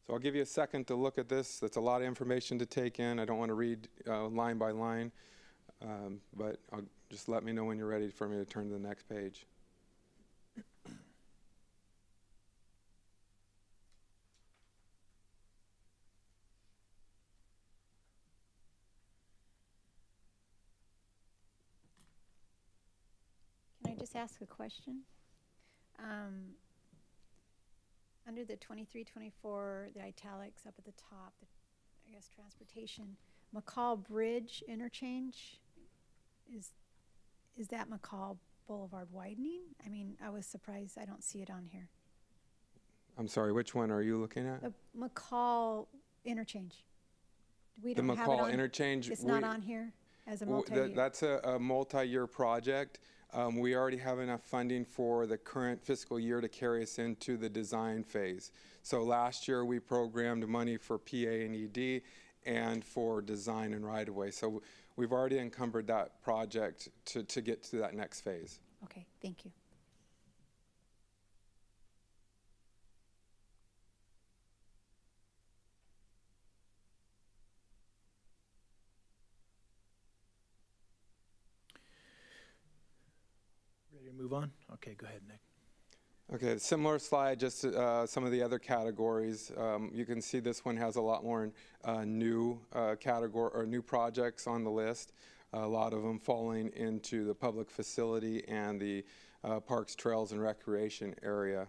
So I'll give you a second to look at this. That's a lot of information to take in. I don't want to read line by line, but just let me know when you're ready for me to turn to the next page. just ask a question? Under the 23-24, the italics up at the top, I guess transportation, McCall Bridge interchange, is that McCall Boulevard widening? I mean, I was surprised I don't see it on here. I'm sorry, which one are you looking at? The McCall interchange. We The don't have it McCall on. interchange. It's not on here as a multi-year. That's a multi-year project. We already have enough funding for the current fiscal year to carry us into the design phase. So last year we programmed money for PA and ED and for design and right-of-way. So we've already encumbered that project to get to that next phase. Okay, thank you. Ready to move on? Okay, go ahead, Nick. Okay, similar slide, just some of the other categories. You can see this one has a lot more new category or new projects on the list. A lot of them falling into the public facility and the parks, trails, and recreation area.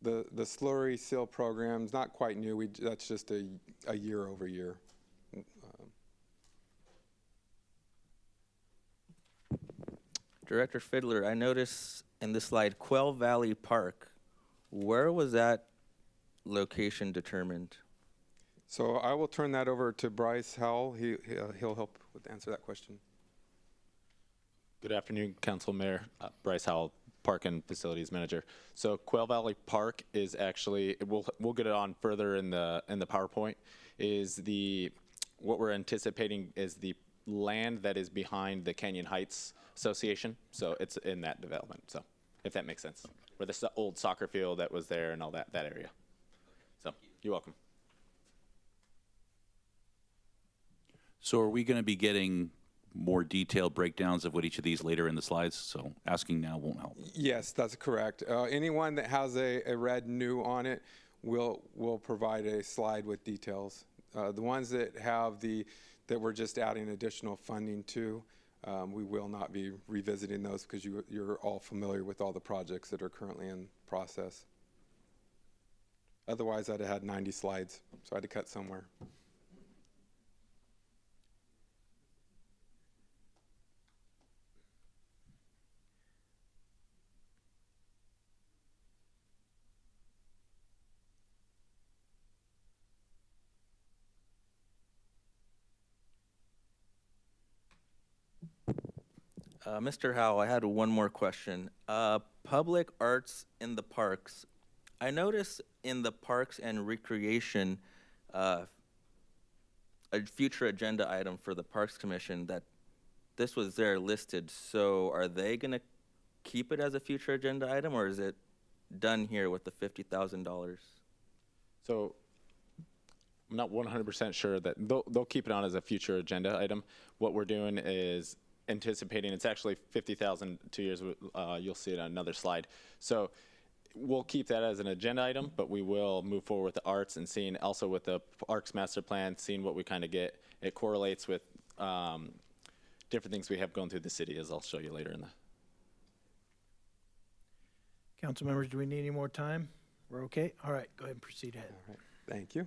The slurry seal program is not quite new. That's just a year over year. Director Fiddler, I noticed in this slide, Quail Valley Park. Where was that location determined? So I will turn that over to Bryce Howell. He'll help answer that question. Good afternoon, Council Mayor. Bryce Howell, Park and Facilities Manager. So Quail Valley Park is actually, we'll get it on further in the PowerPoint, is what we're anticipating is the land that is behind the Canyon Heights Association. So it's in that development, so if that makes sense. Where the old soccer field that was there and all that area. So you're welcome. So are we going to be getting more detailed breakdowns of what each of these later in the slides? So asking now won't help. Yes, that's correct. Anyone that has a red new on it will provide a slide with details. The ones that have that we're just adding additional funding to, we will not be revisiting those because you're all familiar with all the projects that are currently in process. Otherwise, I'd have had 90 slides, so I had to cut somewhere. Mr. Howell, I had one more question. Public arts in the parks. I noticed in the Parks and Recreation, a future agenda item for the Parks Commission that this was there listed. So are they going to keep it as a future agenda item, or is it done here with the $50,000? So I'm not 100% sure that they'll keep it on as a future agenda item. What we're doing is anticipating, it's actually 50,000 2 years. You'll see it on another slide. So we'll keep that as an agenda item, but we will move forward with the arts and seeing also with the Parks Master Plan, seeing what we kind of get. It correlates with different things we have going through the city, as I'll show you later in the. Council members, do we need any more time? We're okay? All right, go ahead and proceed ahead. All right, thank you.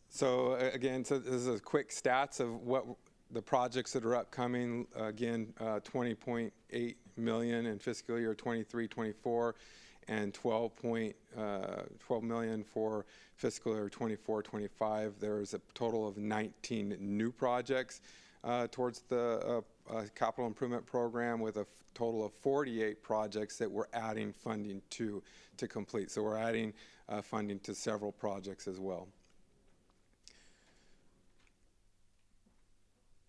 So again, this is a quick stats of what the projects that are upcoming. Again, 20.8 million in fiscal year 23-24 and 12 million for fiscal year 24-25. There's a total of 19 new projects towards the capital improvement program, with a total of 48 projects that we're adding funding to complete. So we're adding funding to several projects as well.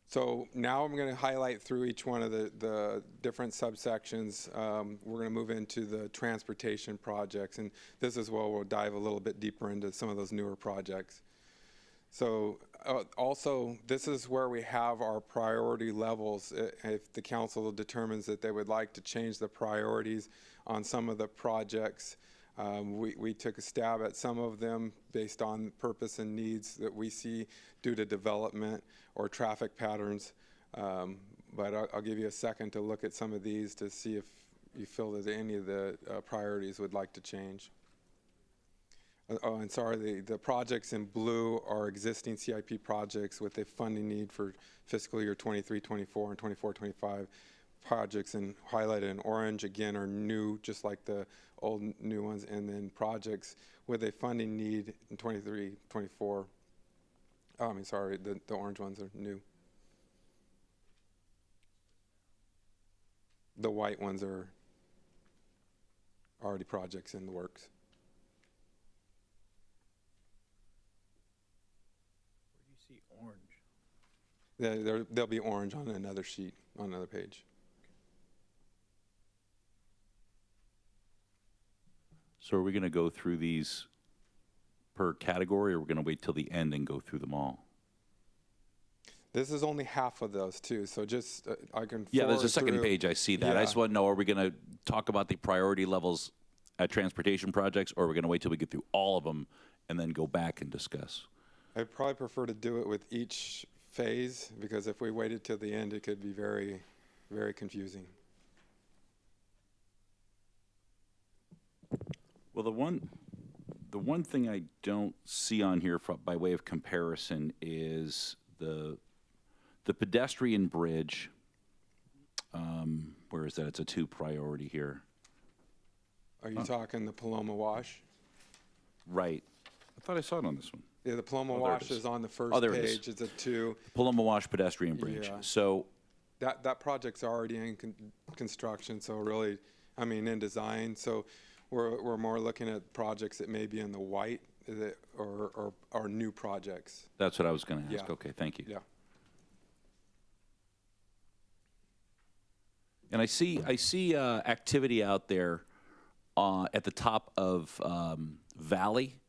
So now I'm going to highlight through each one of the different subsections. We're going to move into the transportation projects, and this is where we'll dive a little bit deeper into some of those newer projects. So also, this is where we have our priority levels. If the council determines that they would like to change the priorities on some of the projects, we took a stab at some of them based on purpose and needs that we see due to development or traffic patterns. but I'll give you a second to look at some of these to see if you feel that any of the priorities would like to change. Oh, and sorry, the projects in blue are existing CIP projects with a funding need for fiscal year 23-24 and 24-25. Projects in highlighted in orange, again, are new, just like the old new ones, and then projects with a funding need in 23-24. Oh, I mean, sorry, the orange ones are new. The white ones are already projects in the works. Where do you see orange? They'll be orange on another sheet, on another page. So are we going to go through these per category, or we're going to wait till the end and go through them all? This is only half of those too, so just I can. Yeah, there's a forward second through. page. I see that. I Yeah. just want to know: are we going to talk about the priority levels at transportation projects, or are we going to wait till we get through all of them and then go back and discuss? I'd probably prefer to do it with each phase, because if we waited till the end, it could be very, very confusing. Well, the one thing I don't see on here by way of comparison is the pedestrian bridge. Where is that? It's a 2 priority here. Are you talking the Paloma Wash? Right. I thought I saw it on this one. Yeah, the Paloma Oh, there it Wash is. is on the first Oh, there it is. page. It's a 2. Paloma Wash pedestrian bridge. Yeah. So That project's already in construction, so really, I mean, in design. So we're more looking at projects that may be in the white or new projects. that's what I was going to ask. Yeah. Okay, thank you. Yeah. And I see activity out there at the top of Valley.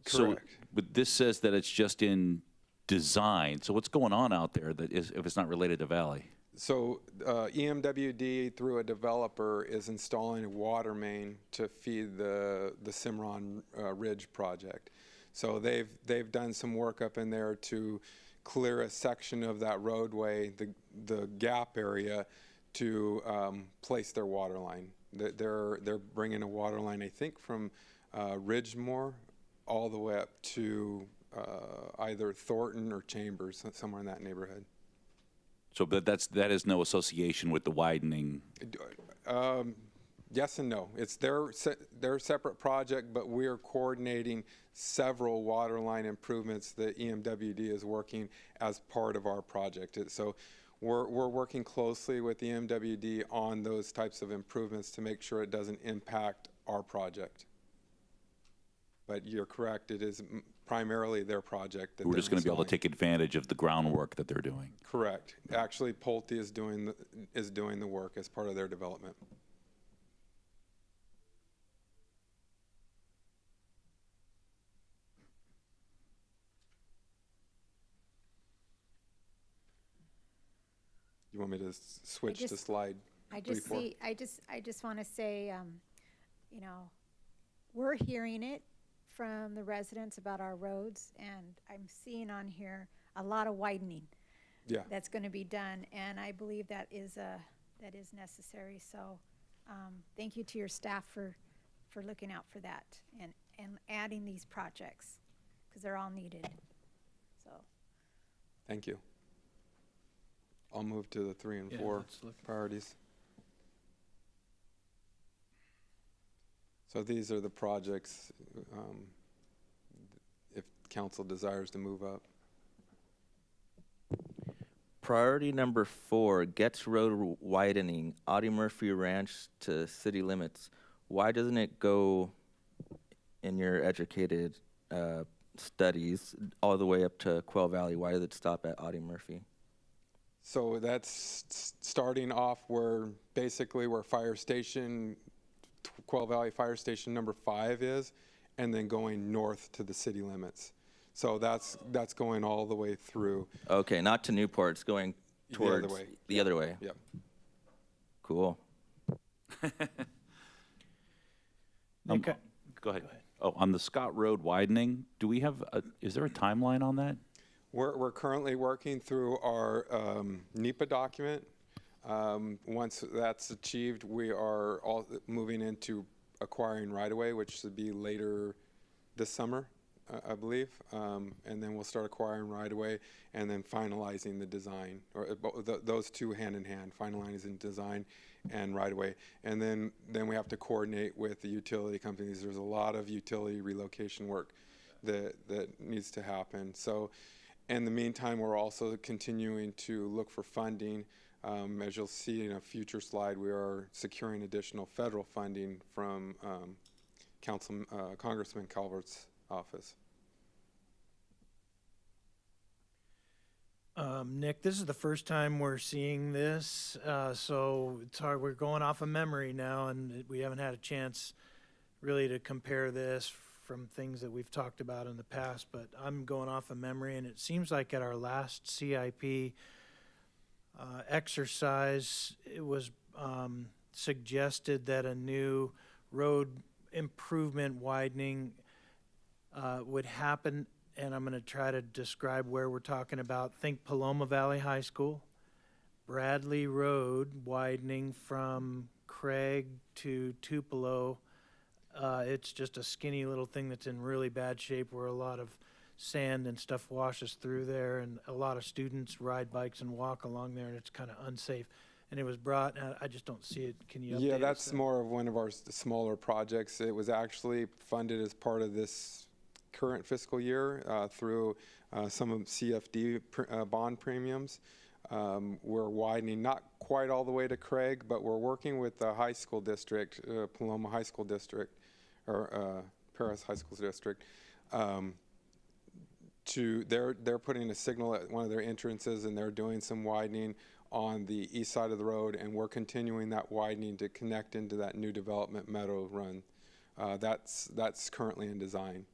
Correct. So, but this says that it's just in design. So what's going on out there that is, if it's not related to Valley? So EMWD, through a developer, is installing a water main to feed the Cimarron Ridge project. So they've done some work up in there to clear a section of that roadway, the gap area, to place their water line. They're bringing a water line, I think, from Ridgemore all the way up to either Thornton or Chambers, somewhere in that neighborhood. So, but that is no association with the widening. Yes and no. It's their separate project, but we are coordinating several water line improvements that EMWD is working as part of our project. So we're working closely with EMWD on those types of improvements to make sure it doesn't impact our project. But you're correct, it is primarily their project. That We're they're just going to be able to installing. take advantage of the groundwork that they're doing. Correct. Actually, Pulte is doing the work as part of their development. You want me to switch to slide I 3, just 4? see, I just want to say, you know, we're hearing it from the residents about our roads, and I'm seeing on here a lot of widening Yeah. that's going to be done, and I believe that is necessary. So, thank you to your staff for looking out for that and adding these projects, because they're all needed. So, Thank you. I'll move to the 3 and Yeah, 4 let's look. priorities. So these are the projects, if council desires to move up. Priority number 4, Getz Road widening, Audie Murphy Ranch to city limits. Why doesn't it go, in your educated studies, all the way up to Quail Valley? Why does it stop at Audie Murphy? So that's starting off where fire station, Quail Valley Fire Station number 5 is, and then going north to the city limits. So that's going all the way through. Okay, not to Newport, it's going The other towards way. the other way. Yep. Cool. Okay. Go ahead. Oh, on the Scott Road widening, do we have is there a timeline on that? We're currently working through our NEPA document. Once that's achieved, we are all moving into acquiring right-of-way, which should be later this summer, I believe. And then we'll start acquiring right-of-way and then finalizing the design, or those two hand in hand, finalizing design and right-of-way. And then we have to coordinate with the utility companies. There's a lot of utility relocation work that needs to happen. So in the meantime, we're also continuing to look for funding. As you'll see in a future slide, we are securing additional federal funding from Congressman Calvert's office. Nick, this is the first time we're seeing this, so it's hard. We're going off of memory now, and we haven't had a chance really to compare this from things that we've talked about in the past, but I'm going off of memory, and it seems like at our last CIP exercise, it was suggested that a new road improvement widening would happen, and I'm going to try to describe where we're talking about. Think Paloma Valley High School, Bradley Road widening from Craig to Tupelo. It's just a skinny little thing that's in really bad shape where a lot of sand and stuff washes through there, and a lot of students ride bikes and walk along there, and it's kind of unsafe. And it was brought, I just don't see it. Can you update Yeah, us that's there? more of one of our smaller projects. It was actually funded as part of this current fiscal year through some of CFD bond premiums. We're widening, not quite all the way to Craig, but we're working with the high school district, Paloma High School District, or Paris High School District. They're putting a signal at one of their entrances, and they're doing some widening on the east side of the road, and we're continuing that widening to connect into that new development Meadow Run. That's currently in design.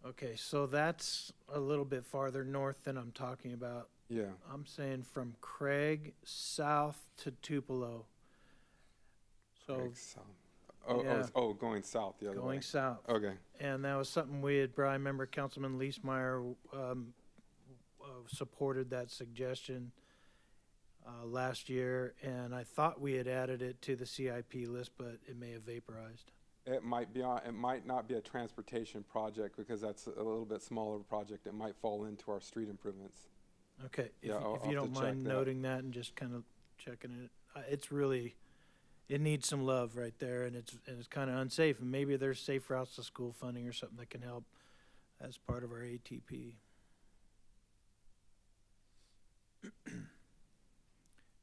Okay, so that's a little bit farther north than I'm talking about. Yeah. I'm saying from Craig south to Tupelo. So Craig South. yeah. Going south the other way. going south. Okay. And that was something we had, I remember Councilman Leesmeyer supported that suggestion last year, and I thought we had added it to the CIP list, but it may have vaporized. It might be on. It might not be a transportation project because that's a little bit smaller project. It might fall into our street improvements. Okay, Yeah, I'll if you have to don't check mind that. noting that and just kind of checking it, it's really, it needs some love right there, and it's kind of unsafe. And maybe there's safe routes to school funding or something that can help as part of our ATP.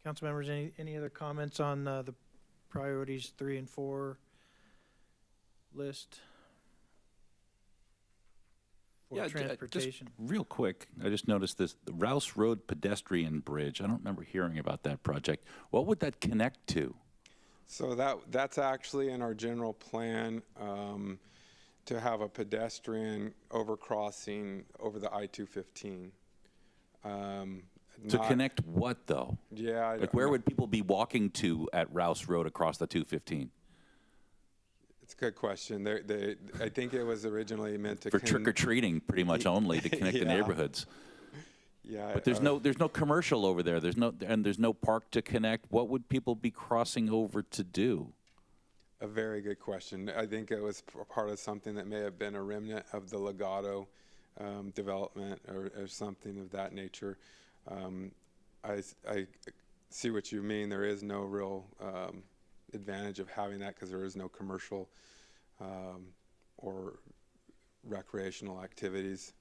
Council members, any other comments on the priorities 3 and 4 list for transportation? Just real quick, I just noticed this, the Rouse Road pedestrian bridge. I don't remember hearing about that project. What would that connect to? So that's actually in our general plan to have a pedestrian overcrossing over the I-215. To connect what, though? Yeah. Like, where would people be walking to at Rouse Road across the 215? It's a good question. I think it was originally meant to For trick-or-treating, pretty much only, to connect the Yeah. neighborhoods. Yeah. But there's no commercial over there. There's no park to connect. What would people be crossing over to do? A very good question. I think it was part of something that may have been a remnant of the Legato development or something of that nature. I see what you mean. There is no real advantage of having that because there is no commercial or recreational activities.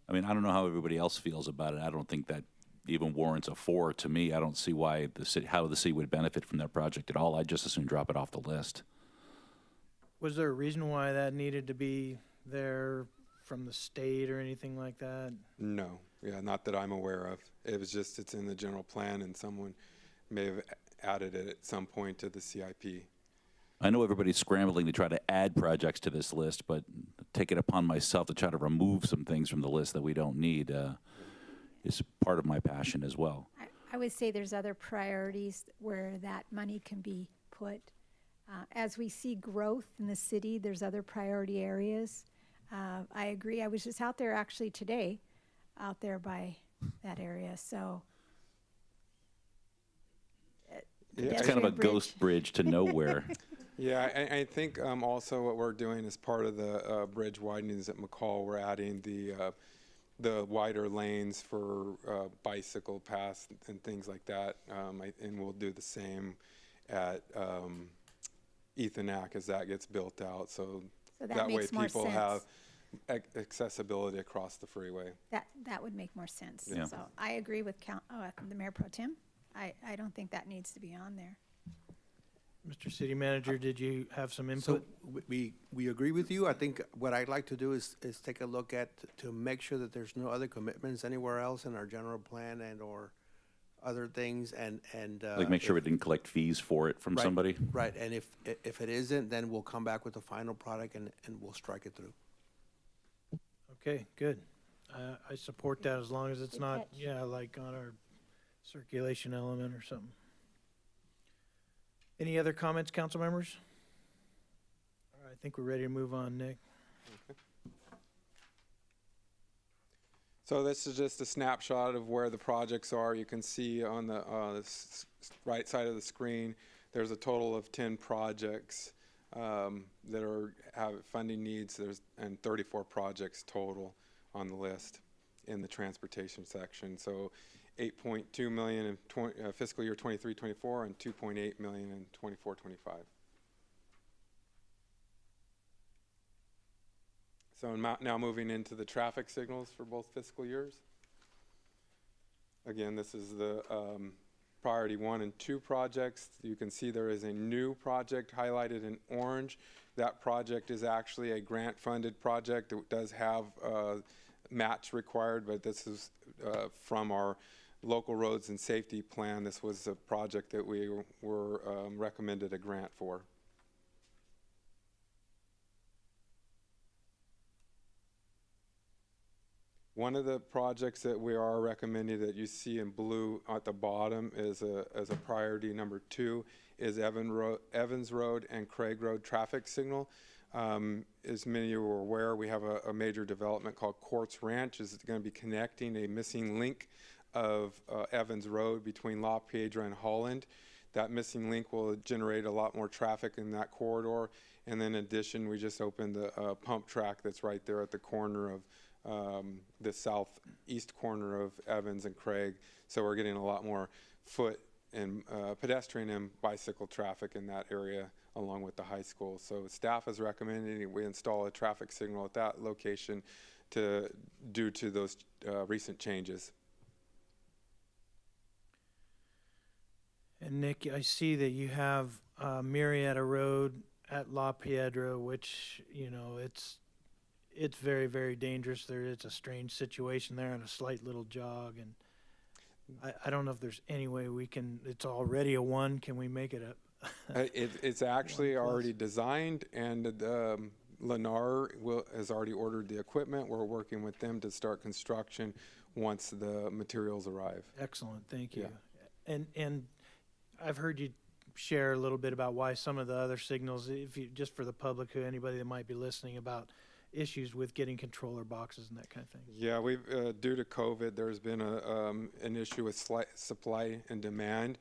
I mean, I don't know how everybody else feels about it. I don't think that even warrants a 4 to me. I don't see why how the city would benefit from that project at all. I'd just as soon drop it off the list. Was there a reason why that needed to be there from the state or anything like that? No. Yeah, not that I'm aware of. It was just, it's in the general plan and someone may have added it at some point to the CIP. I know everybody's scrambling to try to add projects to this list, but take it upon myself to try to remove some things from the list that we don't need is part of my passion as well. I would say there's other priorities where that money can be put. As we see growth in the city, there's other priority areas. I agree. I was just out there actually today, out there by that area. So It's kind of a ghost bridge to nowhere. Yeah, I think also what we're doing as part of the bridge widenings at McCall, we're adding the wider lanes for bicycle paths and things like that, and we'll do the same at Ethanac as that gets built out. So that way makes more people sense. have accessibility across the freeway. That would make more sense. Yeah. So I agree with the Mayor Pro Tem. I don't think that needs to be on there. Mr. City Manager, did you have some So input? we agree with you. I think what I'd like to do is take a look at, to make sure that there's no other commitments anywhere else in our general plan and or other things, and Like make sure we if- didn't collect fees for it from Right, somebody. Right, and if it isn't, then we'll come back with the final product and we'll strike it through. Okay, good. I support that as long as it's Good not, catch. yeah, like on our circulation element or something. Any other comments, council members? All right, I think we're ready to move on, Nick. So this is just a snapshot of where the projects are. You can see on the right side of the screen, there's a total of 10 projects that have funding needs. And 34 projects total on the list in the transportation section. So 8.2 million in fiscal year 23-24 and 2.8 million in 24-25. So now moving into the traffic signals for both fiscal years. Again, this is the priority 1 and 2 projects. You can see there is a new project highlighted in orange. That project is actually a grant-funded project. It does have match required, but this is from our local roads and safety plan. This was a project that we were recommended a grant for. One of the projects that we are recommending that you see in blue at the bottom is as a priority number 2 is Evans Road and Craig Road traffic signal. As many of you are aware, we have a major development called Quartz Ranch. Is going to be connecting a missing link of Evans Road between La Piedra and Holland. That missing link will generate a lot more traffic in that corridor. And then in addition, we just opened the pump track that's right there at the corner of the southeast corner of Evans and Craig. So we're getting a lot more foot and pedestrian and bicycle traffic in that area along with the high school. So staff is recommending we install a traffic signal at that location due to those recent changes. And Nick, I see that you have Murrieta Road at La Piedra, which, you know, it's very, very dangerous. It's a strange situation there and a slight little jog. And I don't know if there's any way we can, it's already a 1. Can we make it a? It's actually already designed, and Lennar has already ordered the equipment. We're working with them to start construction once the materials arrive. Excellent, thank you. Yeah. And I've heard you share a little bit about why some of the other signals, if you, just for the public, who anybody that might be listening, about issues with getting controller boxes and that kind of thing. Yeah, we've due to COVID, there's been an issue with supply and demand.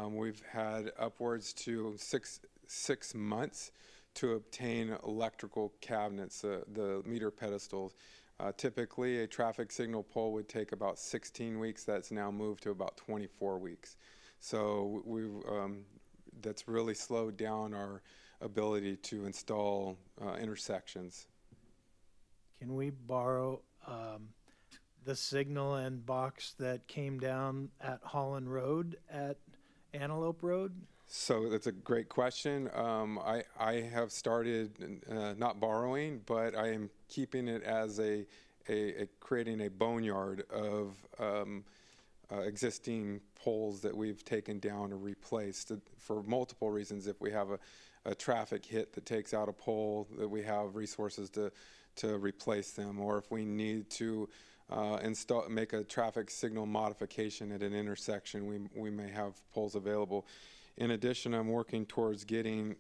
We've had upwards to six months to obtain electrical cabinets, the meter pedestals. Typically, a traffic signal pole would take about 16 weeks. That's now moved to about 24 weeks. So that's really slowed down our ability to install intersections. Can we borrow the signal and box that came down at Holland Road at Antelope Road? So that's a great question. I have started not borrowing, but I am keeping it as creating a boneyard of existing poles that we've taken down or replaced for multiple reasons. If we have a traffic hit that takes out a pole, that we have resources to replace them, or if we need to make a traffic signal modification at an intersection, we may have poles available. In addition, I'm working towards getting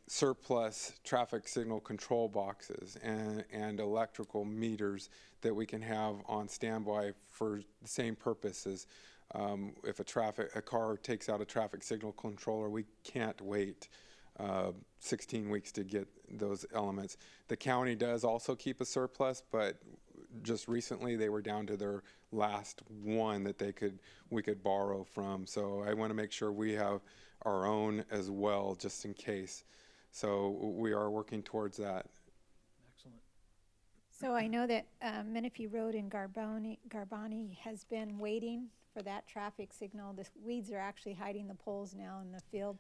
surplus traffic signal control boxes and electrical meters that we can have on standby for the same purposes. If a car takes out a traffic signal controller, we can't wait 16 weeks to get those elements. The county does also keep a surplus, but just recently they were down to their last one that we could borrow from. So I want to make sure we have our own as well, just in case. So we are working towards that. Excellent. So I know that Menifee Road in Garbani has been waiting for that traffic signal. The weeds are actually hiding the poles now in the field.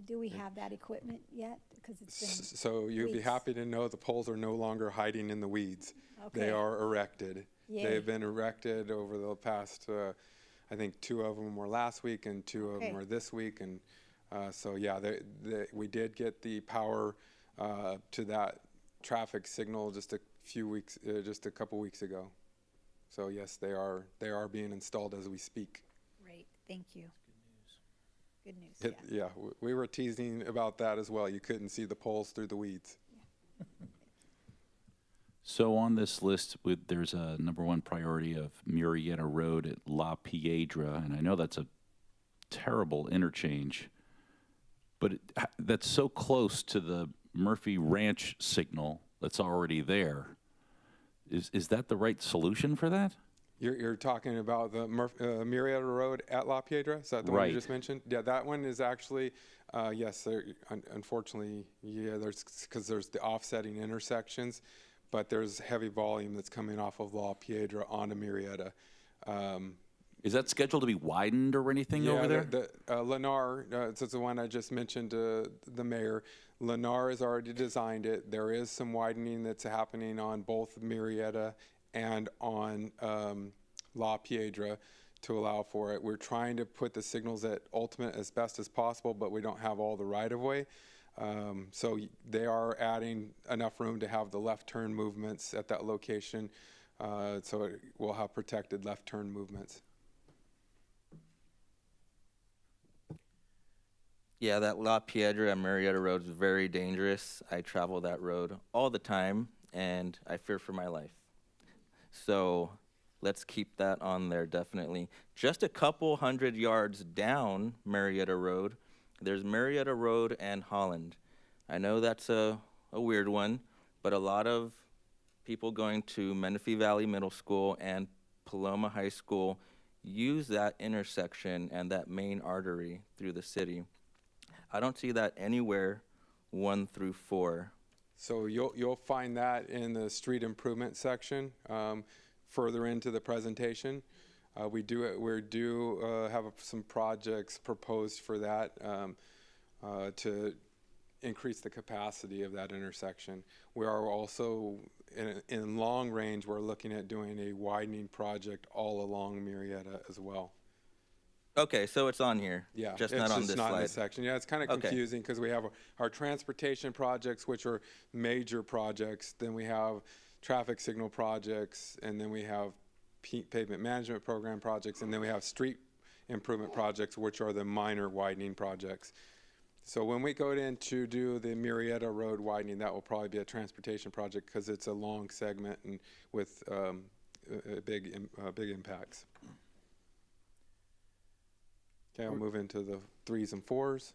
Do we have that equipment yet? Because it's been So you'd be weeks. happy to know the poles are no longer hiding in the weeds. They Okay. are erected. Yay. They've been erected over the past, I think 2 of them were last week and 2 of them Okay. are this week. And so, yeah, we did get the power to that traffic signal just a couple weeks ago. So yes, they are being installed as we speak. Great, thank you. Good news, yeah. Yeah, we were teasing about that as well. You couldn't see the poles through the weeds. So on this list, there's a #1 priority of Murrieta Road at La Piedra, and I know that's a terrible interchange, but that's so close to the Murphy Ranch signal that's already there. Is that the right solution for that? You're talking about the Murrieta Road at La Piedra? Is that the one Right. you just mentioned? Yeah, that one is actually, yes, unfortunately, yeah, because there's the offsetting intersections, but there's heavy volume that's coming off of La Piedra onto Murrieta. Is that scheduled to be widened or anything over there? Lennar, it's the one I just mentioned to the mayor. Lennar has already designed it. There is some widening that's happening on both Murrieta and on La Piedra to allow for it. We're trying to put the signals at ultimate as best as possible, but we don't have all the right-of-way. So they are adding enough room to have the left turn movements at that location, so it will have protected left turn movements. Yeah, that La Piedra and Murrieta Road is very dangerous. I travel that road all the time, and I fear for my life. So let's keep that on there, definitely. Just a couple 100 yards down Murrieta Road, there's Murrieta Road and Holland. I know that's a weird one, but a lot of people going to Menifee Valley Middle School and Paloma High School use that intersection and that main artery through the city. I don't see that anywhere 1 through 4. So you'll find that in the street improvement section further into the presentation. We do have some projects proposed for that to increase the capacity of that intersection. We are also in long range. We're looking at doing a widening project all along Murrieta as well. Okay, so it's on here. Yeah, just it's not on just this not slide. in this section. Yeah, it's kind of Okay. confusing because we have our transportation projects, which are major projects. Then we have traffic signal projects, and then we have pavement management program projects, and then we have street improvement projects, which are the minor widening projects. So when we go in to do the Murrieta Road widening, that will probably be a transportation project because it's a long segment and with big impacts. Okay, I'll move into the 3s and 4s.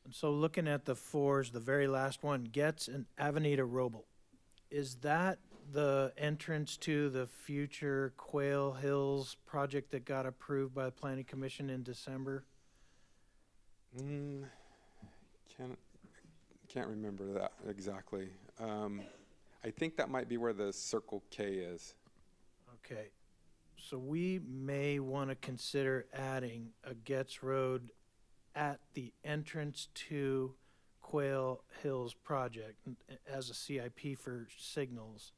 And so looking at the 4s, the very last one, Getz and Avenida Roble. Is that the entrance to the future Quail Hills project that got approved by the Planning Commission in December? Can't remember that exactly. I think that might be where the Circle K is. Okay, so we may want to consider adding a Getz Road at the entrance to Quail Hills project as a CIP for signals.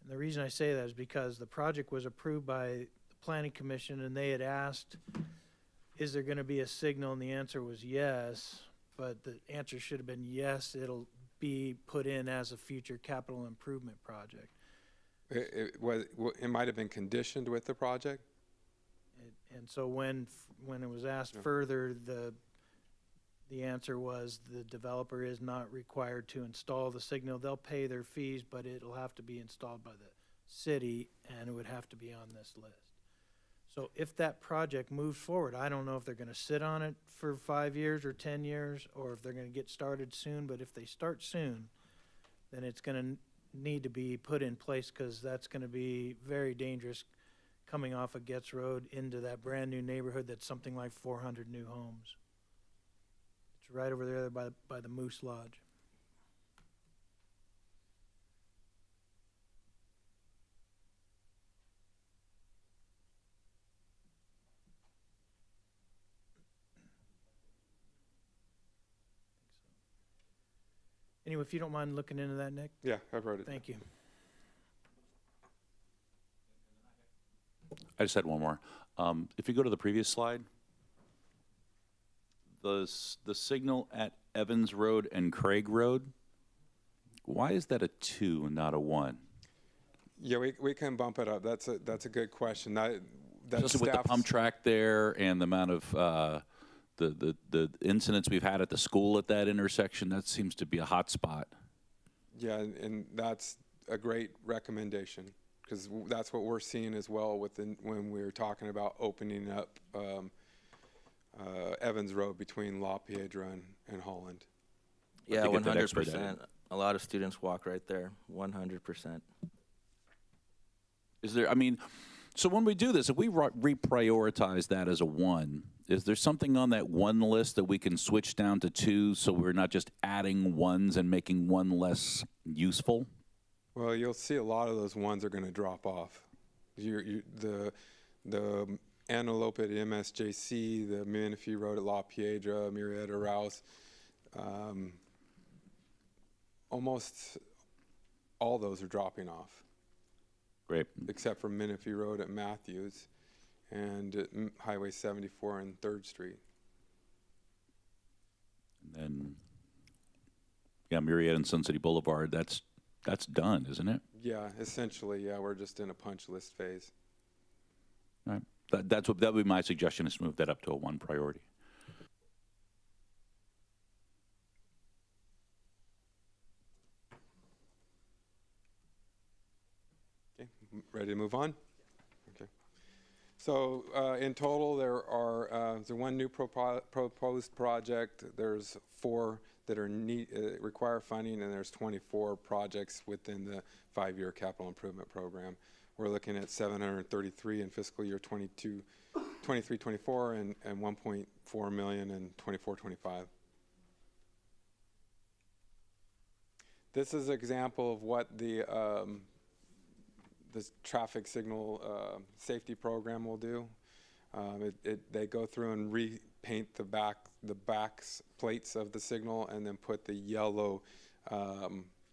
And the reason I say that is because the project was approved by the Planning Commission and they had asked, is there going to be a signal? And the answer was yes, but the answer should have been yes, it'll be put in as a future capital improvement project. It might have been conditioned with the project. And so when it was asked further, the answer was the developer is not required to install the signal. They'll pay their fees, but it'll have to be installed by the city, and it would have to be on this list. So if that project moves forward, I don't know if they're gonna sit on it for 5 years or 10 years, or if they're gonna get started soon, but if they start soon, then it's gonna need to be put in place, because that's gonna be very dangerous coming off of Getz Road into that brand-new neighborhood that's something like 400 new homes. It's right over there by the Moose Lodge. Anyway, if you don't mind looking into that, Nick, Yeah, I've read it. thank you. I just had one more. If you go to the previous slide, the signal at Evans Road and Craig Road, why is that a 2 and not a 1? Yeah, we can bump it up. That's a good question. That Especially with the pump track there and the amount of the incidents we've had at the school at that intersection, that seems to be a hot spot. Yeah, and that's a great recommendation, because that's what we're seeing as well when we were talking about opening up Evans Road between La Piedra and Holland. Yeah, to get that expedited. 100%. A lot of students walk right there, 100%. Is there, I mean, so when we do this, if we reprioritize that as a 1, is there something on that 1 list that we can switch down to 2 so we're not just adding 1s and making 1 less useful? Well, you'll see a lot of those 1s are going to drop off. The Antelope at MSJC, the Menifee Road at La Piedra, Murrieta Rouse, almost all those are dropping off. Great. Except for Menifee Road at Matthews and Highway 74 and 3rd Street. And then, yeah, Murrieta and Sun City Boulevard, that's done, isn't it? Yeah, essentially, yeah, we're just in a punch list phase. All right. That would be my suggestion, is to move that up to a 1 priority. Okay, ready to move on? Okay. So in total, there's 1 new proposed project. There's 4 that are require funding, and there's 24 projects within the 5-year capital improvement program. We're looking at 733 in fiscal year 23-24 and 1.4 million in 24-25. This is an example of what this traffic signal safety program will do. They go through and repaint the back plates of the signal and then put the yellow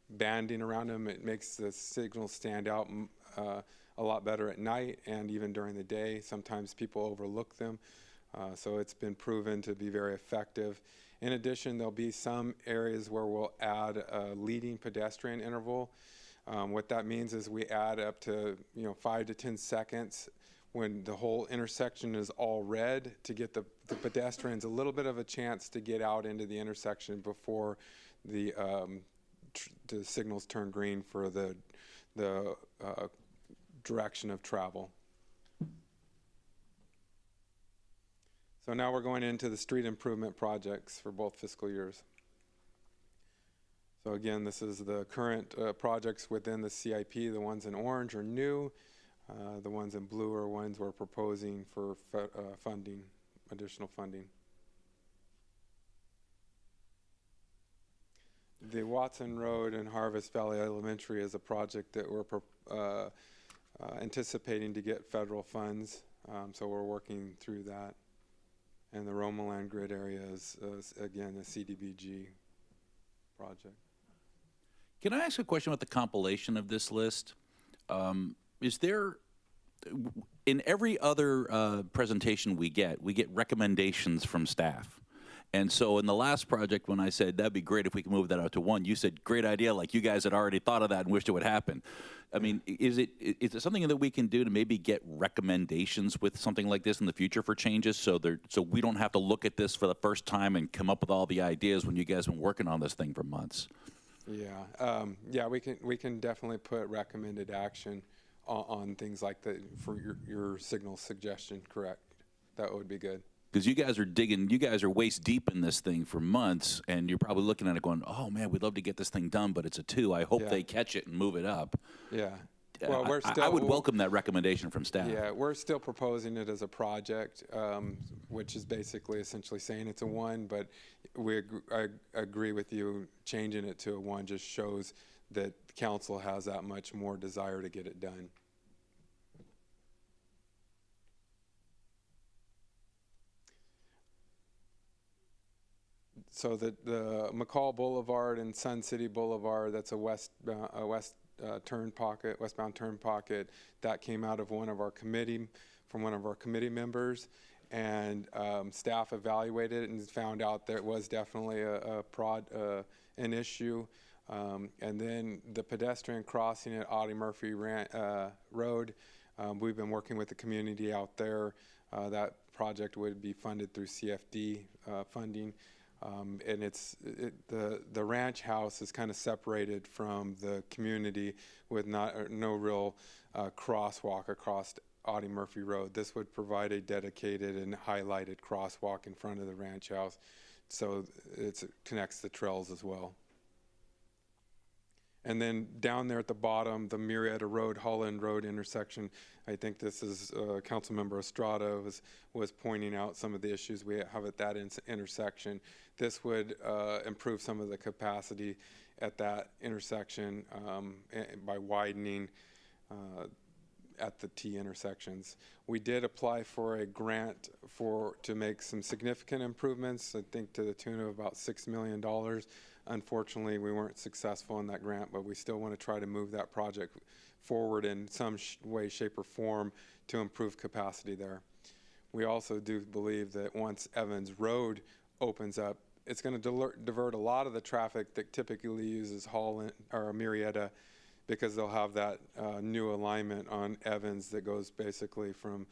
banding around them. It makes the signal stand out a lot better at night and even during the day. Sometimes people overlook them. So it's been proven to be very effective. In addition, there'll be some areas where we'll add a leading pedestrian interval. What that means is we add up to 5 to 10 seconds when the whole intersection is all red to get the pedestrians a little bit of a chance to get out into the intersection before the signals turn green for the direction of travel. So now we're going into the street improvement projects for both fiscal years. So again, this is the current projects within the CIP. The ones in orange are new. The ones in blue are ones we're proposing for funding, additional funding. The Watson Road and Harvest Valley Elementary is a project that we're anticipating to get federal funds. So we're working through that. And the Romaland Grid area is again, a CDBG project. Can I ask a question about the compilation of this list? Is there, in every other presentation we get recommendations from staff. And so in the last project, when I said that'd be great if we could move that out to 1, you said great idea, like you guys had already thought of that and wished it would happen. I mean, is it something that we can do to maybe get recommendations with something like this in the future for changes, so we don't have to look at this for the first time and come up with all the ideas when you guys have been working on this thing for months? Yeah, yeah, we can definitely put recommended action on things like that for your signal suggestion. Correct, that would be good. Because you guys are waist deep in this thing for months, and you're probably looking at it going, oh man, we'd love to get this thing done, but it's a 2. I hope they catch it and move it up. Yeah. Well, I would welcome that recommendation from staff. Yeah, we're still proposing it as a project, which is basically essentially saying it's a 1, but I agree with you, changing it to a 1 just shows that council has that much more desire to get it done. So the McCall Boulevard and Sun City Boulevard, that's a westbound turn pocket, that came out of one of our committee members, and staff evaluated it and found out there was definitely an issue. And then the pedestrian crossing at Audie Murphy Road, we've been working with the community out there. That project would be funded through CFD funding. And the ranch house is kind of separated from the community with no real crosswalk across Audie Murphy Road. This would provide a dedicated and highlighted crosswalk in front of the ranch house, so it connects the trails as well. And then down there at the bottom, the Murrieta Road, Holland Road intersection, I think this is Councilmember Estrada was pointing out some of the issues we have at that intersection. This would improve some of the capacity at that intersection by widening at the T intersections. We did apply for a grant to make some significant improvements, I think to the tune of about $6 million. Unfortunately, we weren't successful in that grant, but we still want to try to move that project forward in some way, shape, or form to improve capacity there. We also do believe that once Evans Road opens up, it's going to divert a lot of the traffic that typically uses Holland or Murrieta, because they'll have that new alignment on Evans that goes basically from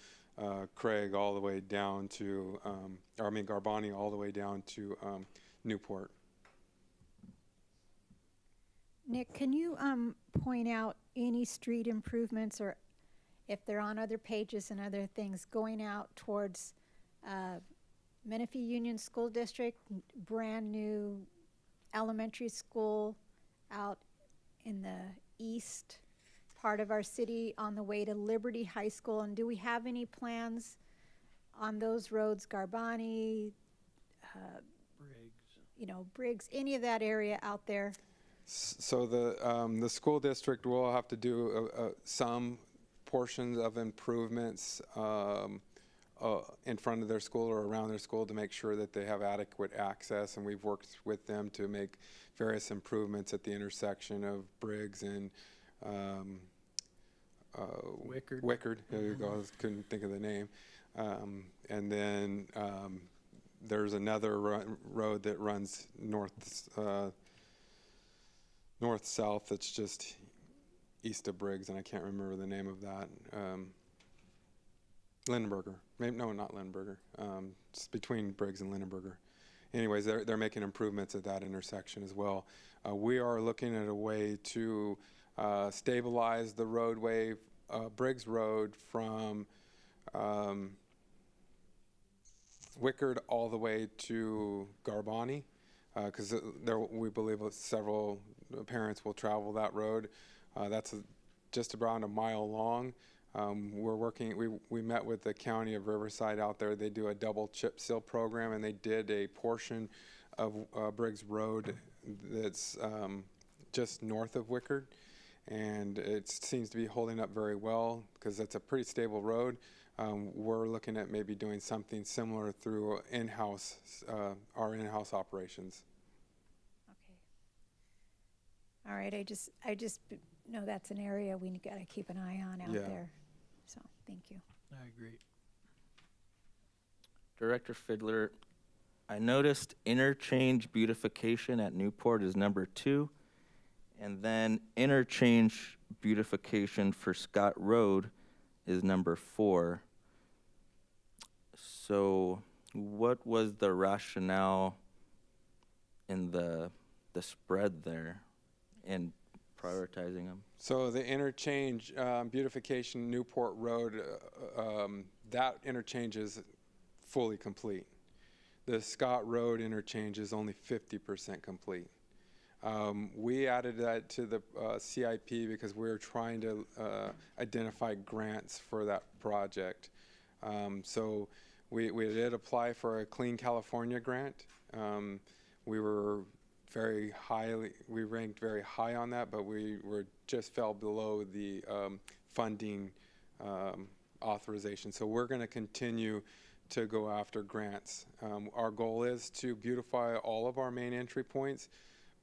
Craig all the way down to, Garbani all the way down to Newport. Nick, can you point out any street improvements, or if they're on other pages and other things, going out towards Menifee Union School District, brand new elementary school out in the east part of our city on the way to Liberty High School? And do we have any plans on those roads, Garbani, Briggs, any of that area out there? So the school district will have to do some portions of improvements in front of their school or around their school to make sure that they have adequate access, and we've worked with them to make various improvements at the intersection of Briggs and Wickard. There you go. I couldn't think of the name. And then there's another road that runs north-south that's just east of Briggs, and I can't remember the name of that. Lindenberger. Maybe, no, not Lindenberger. It's between Briggs and Lindenberger. Anyways, they're making improvements at that intersection as well. We are looking at a way to stabilize the roadway, Briggs Road, from Wickard all the way to Garbani, because we believe several parents will travel that road. That's just around a mile long. We met with the county of Riverside out there. They do a double chip seal program, and they did a portion of Briggs Road that's just north of Wickard, and it seems to be holding up very well because it's a pretty stable road. We're looking at maybe doing something similar through our in-house operations. Okay. All right. I just know that's an area we got to keep an eye on out there. So thank you. I agree. Director Fiedler, I noticed interchange beautification at Newport is number 2, and then interchange beautification for Scott Road is number 4. So what was the rationale in the spread there in prioritizing them? So the interchange beautification Newport Road, that interchange is fully complete. The Scott Road interchange is only 50% complete. We added that to the CIP because we were trying to identify grants for that project. So we did apply for a Clean California grant. We were we ranked very high on that, but we just fell below the funding authorization. So we're going to continue to go after grants. Our goal is to beautify all of our main entry points,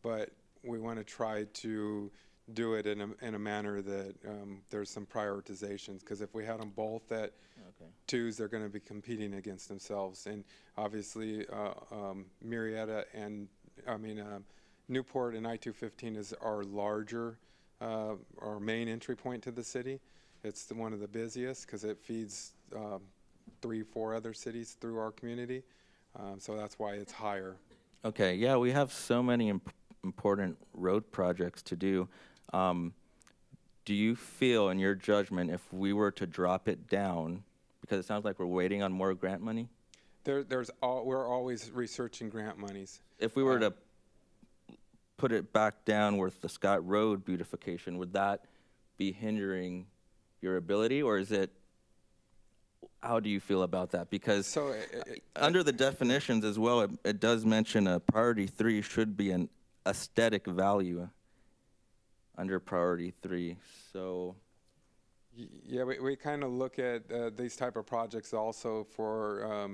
but we want to try to do it in a manner that there's some prioritizations, because if we had them both at twos, they're going to be competing against themselves. And obviously Newport and I-215 is our larger, our main entry point to the city. It's one of the busiest because it feeds 3-4 other cities through our community. So that's why it's higher. Okay, yeah, we have so many important road projects to do. Do you feel, in your judgment, if we were to drop it down, because it sounds like we're waiting on more grant money? We're always researching grant monies. If we were to put it back down with the Scott Road beautification, would that be hindering your ability, or is it, how do you feel about that? Because under the definitions as well, it does mention a priority 3 should be an aesthetic value under priority 3. So yeah, we kind of look at these type of projects also for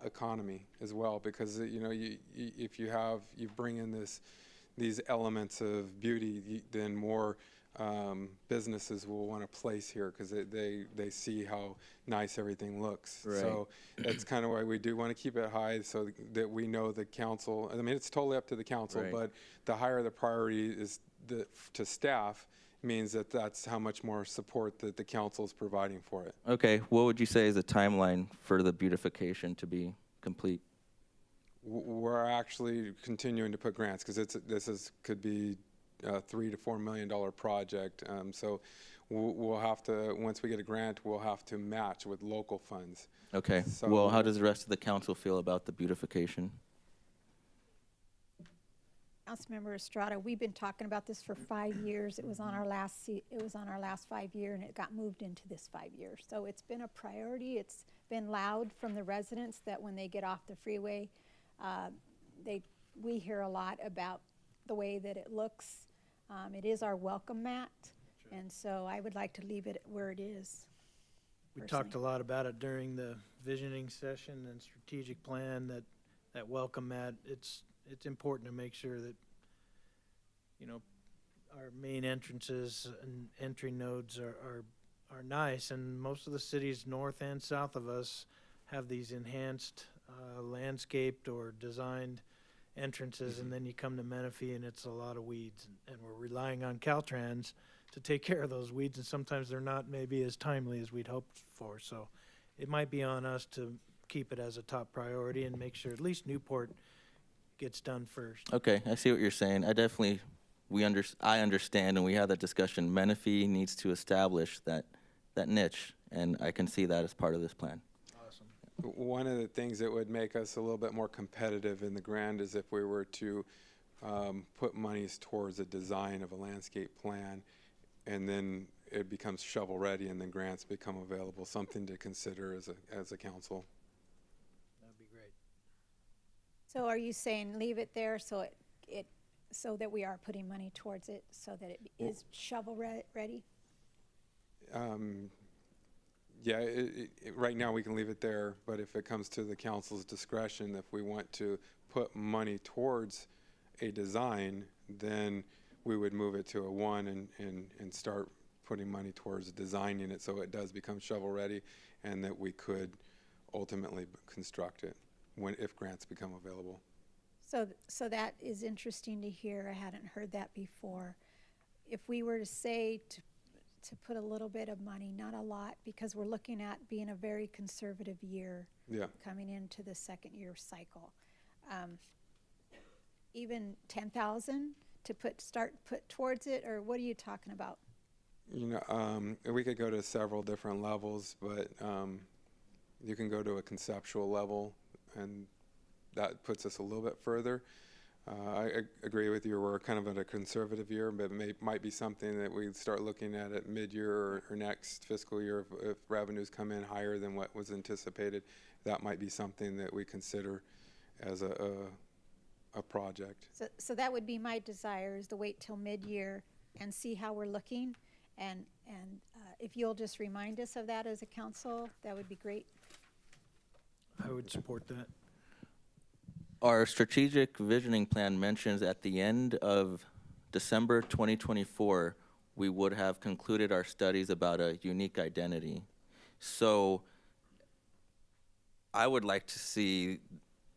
economy as well, because if you bring in these elements of beauty, then more businesses will want to place here because they see how nice everything looks. Right. So that's kind of why we do want to keep it high, so that we know the council. I mean, it's totally up to the council, Right. but the higher the priority is to staff means that's how much more support that the council is providing for it. okay, what would you say is the timeline for the beautification to be complete? We're actually continuing to put grants because could be a $3 to $4 million project. So we'll have to, once we get a grant, we'll have to match with local funds. Okay, So- well, how does the rest of the council feel about the beautification? Councilmember Estrada, we've been talking about this for 5 years. It was on our last 5 year, and it got moved into this 5 years. So it's been a priority. It's been loud from the residents that when they get off the freeway, we hear a lot about the way that it looks. It is our welcome mat, and so I would like to leave it where it is. We talked a lot about it during the visioning session and strategic plan, that welcome mat. It's important to make sure that, our main entrances and entry nodes are nice, and most of the cities north and south of us have these enhanced landscaped or designed entrances, and then you come to Menifee and it's a lot of weeds, and we're relying on Caltrans to take care of those weeds, and sometimes they're not maybe as timely as we'd hoped for. So it might be on us to keep it as a top priority and make sure at least Newport gets done first. Okay, I see what you're saying. I understand, and we had that discussion. Menifee needs to establish that niche, and I can see that as part of this plan. Awesome. One of the things that would make us a little bit more competitive in the grant is if we were to put monies towards a design of a landscape plan, and then it becomes shovel ready, and then grants become available. Something to consider as a council. That'd be great. So are you saying leave it there so so that we are putting money towards it, so that it is shovel ready? Yeah, right now we can leave it there, but if it comes to the council's discretion, if we want to put money towards a design, then we would move it to a 1 and start putting money towards designing it so it does become shovel ready, and that we could ultimately construct it. if grants become available. So that is interesting to hear. I hadn't heard that before. If we were to say to put a little bit of money, not a lot, because we're looking at being a very conservative year Yeah. coming into the second year cycle. Even 10,000 to put towards it, or what are you talking about? You know, we could go to several different levels, but you can go to a conceptual level, and that puts us a little bit further. I agree with you. We're kind of in a conservative year, but might be something that we start looking at mid-year or next fiscal year. If revenues come in higher than what was anticipated, that might be something that we consider as a project. So that would be my desire, is to wait till mid-year and see how we're looking. And if you'll just remind us of that as a council, that would be great. I would support that. Our strategic visioning plan mentions at the end of December 2024, we would have concluded our studies about a unique identity. So I would like to see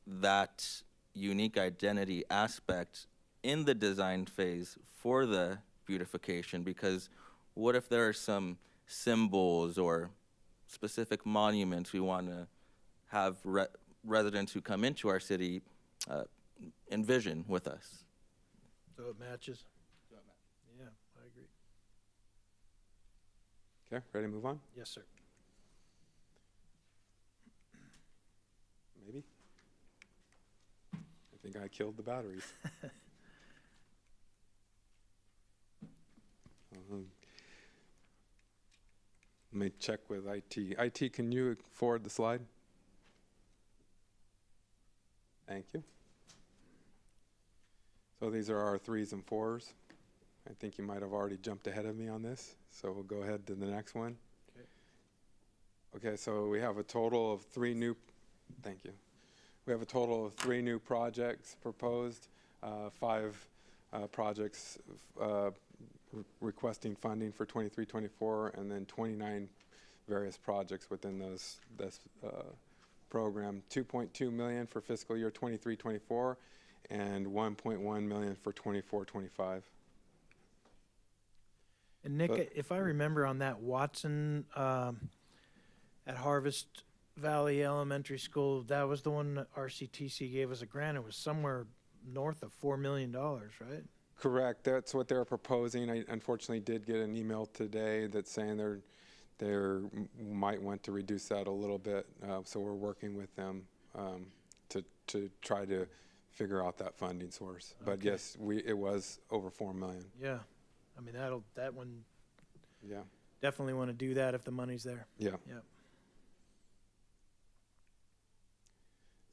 that unique identity aspect in the design phase for the beautification, because what if there are some symbols or specific monuments we want to have residents who come into our city envision with us? So it matches? Yeah, I agree. Okay, ready to move on? Yes, sir. Maybe. I think I killed the batteries. Let me check with IT. IT, can you forward the slide? Thank you. So these are our 3s and 4s. I think you might have already jumped ahead of me on this, so we'll go ahead to the next one. Okay, so we have a total of 3 new, thank you. We have a total of 3 new projects proposed, 5 projects requesting funding for 23-24, and then 29 various projects within this program. 2.2 million for fiscal year 23-24, and 1.1 million for 24-25. And Nick, if I remember on that Watson at Harvest Valley Elementary School, that was the one that RCTC gave us a grant. It was somewhere north of $4 million, right? Correct. That's what they're proposing. I unfortunately did get an email today that's saying they might want to reduce that a little bit. So we're working with them to try to figure out that funding source. But Okay. yes, it was over $4 million. Yeah. I mean, that one, Yeah. definitely want to do that if the money's there. Yeah. Yeah.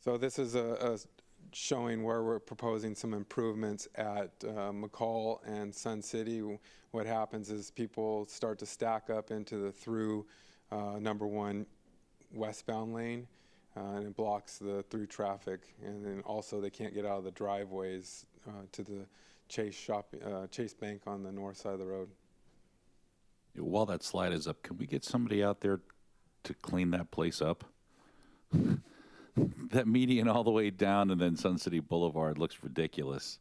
So this is a showing where we're proposing some improvements at McCall and Sun City. What happens is people start to stack up into the through number 1 westbound lane, and it blocks the through traffic. And then also they can't get out of the driveways to the Chase Bank on the north side of the road. While that slide is up, can we get somebody out there to clean that place up? That median all the way down and then Sun City Boulevard looks ridiculous.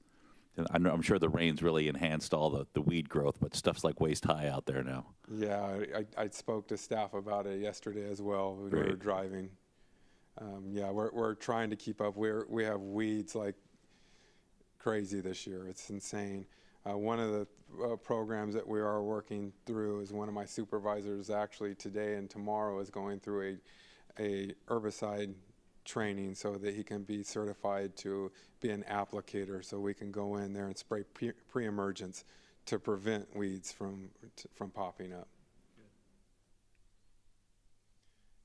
And I'm sure the rain's really enhanced all the weed growth, but stuff's like waist high out there now. Yeah, I spoke to staff about it yesterday as well when we were driving. Yeah, we're trying to keep up. We have weeds like crazy this year. It's insane. One of the programs that we are working through is one of my supervisors actually today and tomorrow is going through a herbicide training so that he can be certified to be an applicator, so we can go in there and spray pre-emergence to prevent weeds from popping up.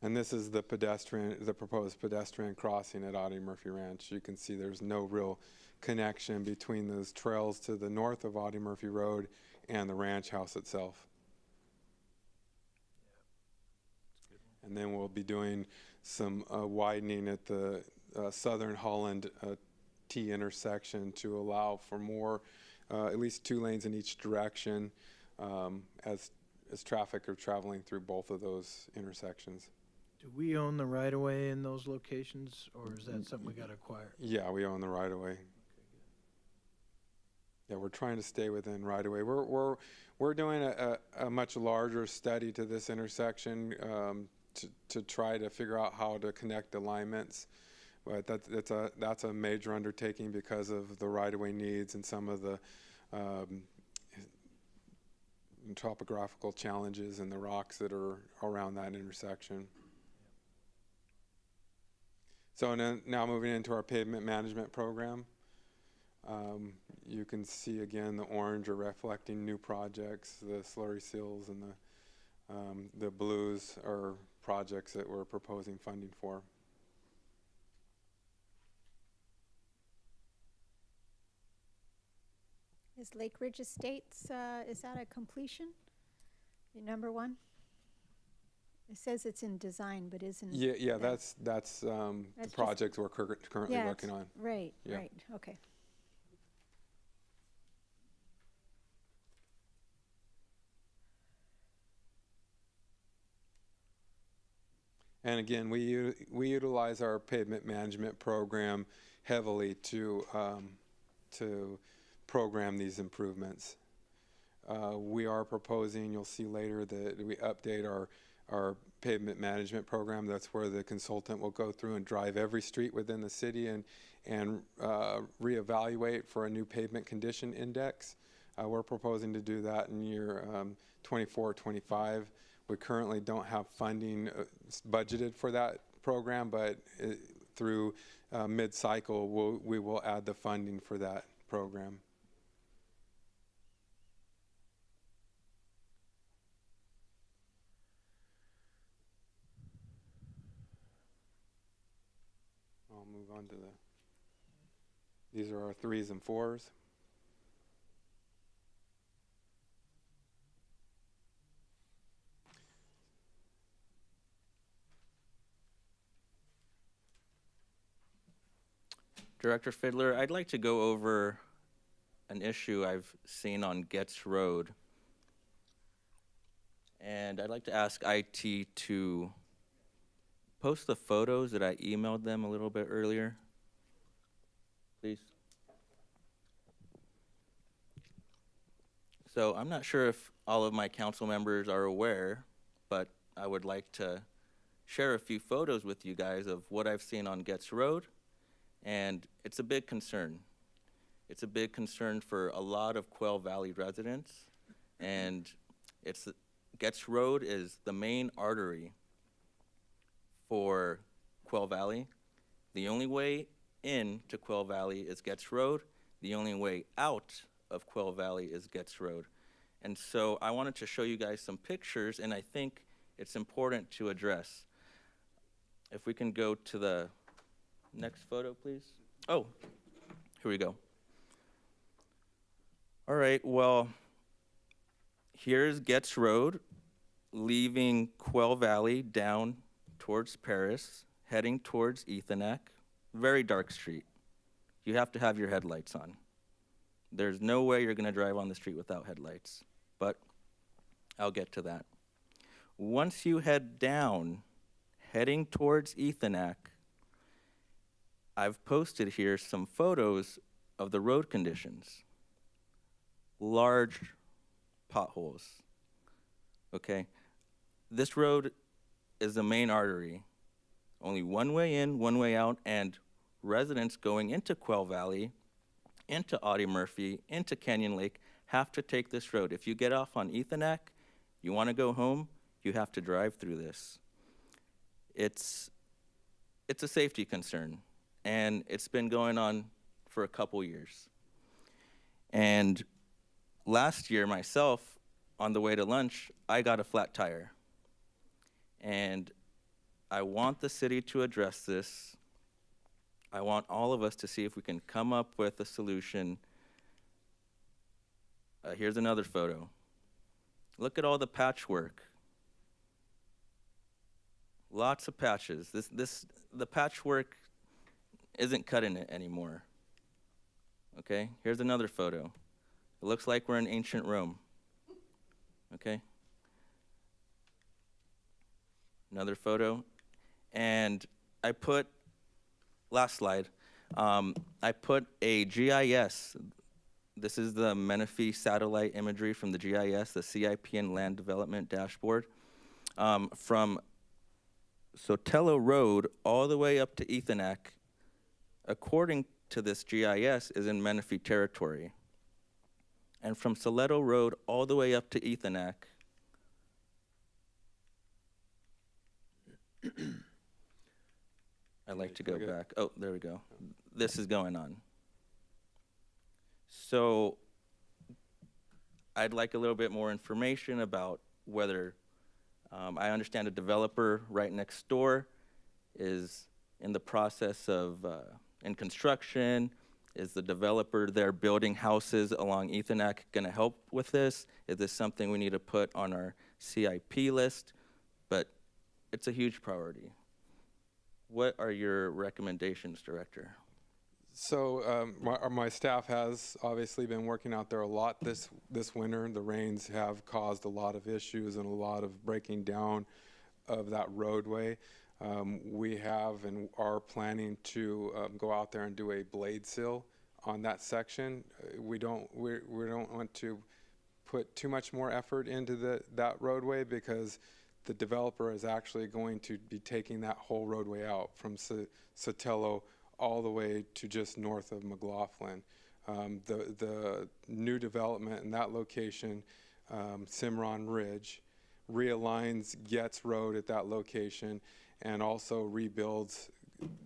And this is the proposed pedestrian crossing at Audie Murphy Ranch. You can see there's no real connection between those trails to the north of Audie Murphy Road and the ranch house itself. And then we'll be doing some widening at the Southern Holland T intersection to allow for more, at least 2 lanes in each direction as traffic are traveling through both of those intersections. Do we own the right-of-way in those locations, or is that something we got to acquire? Yeah, we own the right of way. Yeah, we're trying to stay within right of way. We're doing a much larger study to this intersection to try to figure out how to connect alignments. But that's a major undertaking because of the right of way needs and some of the topographical challenges and the rocks that are around that intersection. So now moving into our pavement management program. You can see again the orange are reflecting new projects, the slurry seals, and the blues are projects that we're proposing funding for. Is Lake Ridge Estates, is that a completion? Your number one? It says it's in design, but isn't it? Yeah, that's the project we're currently Yeah, working on. Right, Yeah. right, okay. And again, we utilize our pavement management program heavily to program these improvements. We are proposing, you'll see later, that we update our pavement management program. That's where the consultant will go through and drive every street within the city and reevaluate for a new pavement condition index. We're proposing to do that in year 24-25. We currently don't have funding budgeted for that program, but through mid-cycle, we will add the funding for that program. I'll move on to these are our 3s and 4s. Director Fiddler, I'd like to go over an issue I've seen on Getz Road. And I'd like to ask IT to post the photos that I emailed them a little bit earlier, please. So I'm not sure if all of my council members are aware, but I would like to share a few photos with you guys of what I've seen on Getz Road. And it's a big concern. It's a big concern for a lot of Quail Valley residents. And Getz Road is the main artery for Quail Valley. The only way in to Quail Valley is Getz Road. The only way out of Quail Valley is Getz Road. And so I wanted to show you guys some pictures, and I think it's important to address. If we can go to the next photo, please. Oh, here we go. All right, well, here's Getz Road, leaving Quail Valley down towards Paris, heading towards Ethanek. Very dark street. You have to have your headlights on. There's no way you're gonna drive on the street without headlights, but I'll get to that. Once you head down, heading towards Ethanek, I've posted here some photos of the road conditions. Large potholes, okay? This road is the main artery. Only one way in, one way out, and residents going into Quail Valley, into Audie Murphy, into Canyon Lake, have to take this road. If you get off on Ethanek, you wanna go home, you have to drive through this. It's a safety concern. And it's been going on for a couple years. And last year, myself, on the way to lunch, I got a flat tire. And I want the city to address this. I want all of us to see if we can come up with a solution. Here's another photo. Look at all the patchwork. Lots of patches. The patchwork isn't cutting it anymore. Okay, here's another photo. It looks like we're in ancient Rome. Okay. Another photo. And I put, last slide, I put a GIS. This is the Menifee satellite imagery from the GIS, the CIP and Land Development Dashboard, from Sotelo Road all the way up to Ethanak, according to this GIS, is in Menifee territory. And from Soleto Road all the way up to Ethanak, I'd like to go back. Oh, there we go. This is going on. So I'd like a little bit more information about whether, I understand a developer right next door is in the process of, in construction. Is the developer there building houses along Ethanak gonna help with this? Is this something we need to put on our CIP list? But it's a huge priority. What are your recommendations, Director? So my staff has obviously been working out there a lot this winter. The rains have caused a lot of issues and a lot of breaking down of that roadway. We have and are planning to go out there and do a blade seal on that section. We don't want to put too much more effort into that roadway because the developer is actually going to be taking that whole roadway out from Sotelo all the way to just north of McLaughlin. The new development in that location, Cimarron Ridge, realigns Getz Road at that location and also rebuilds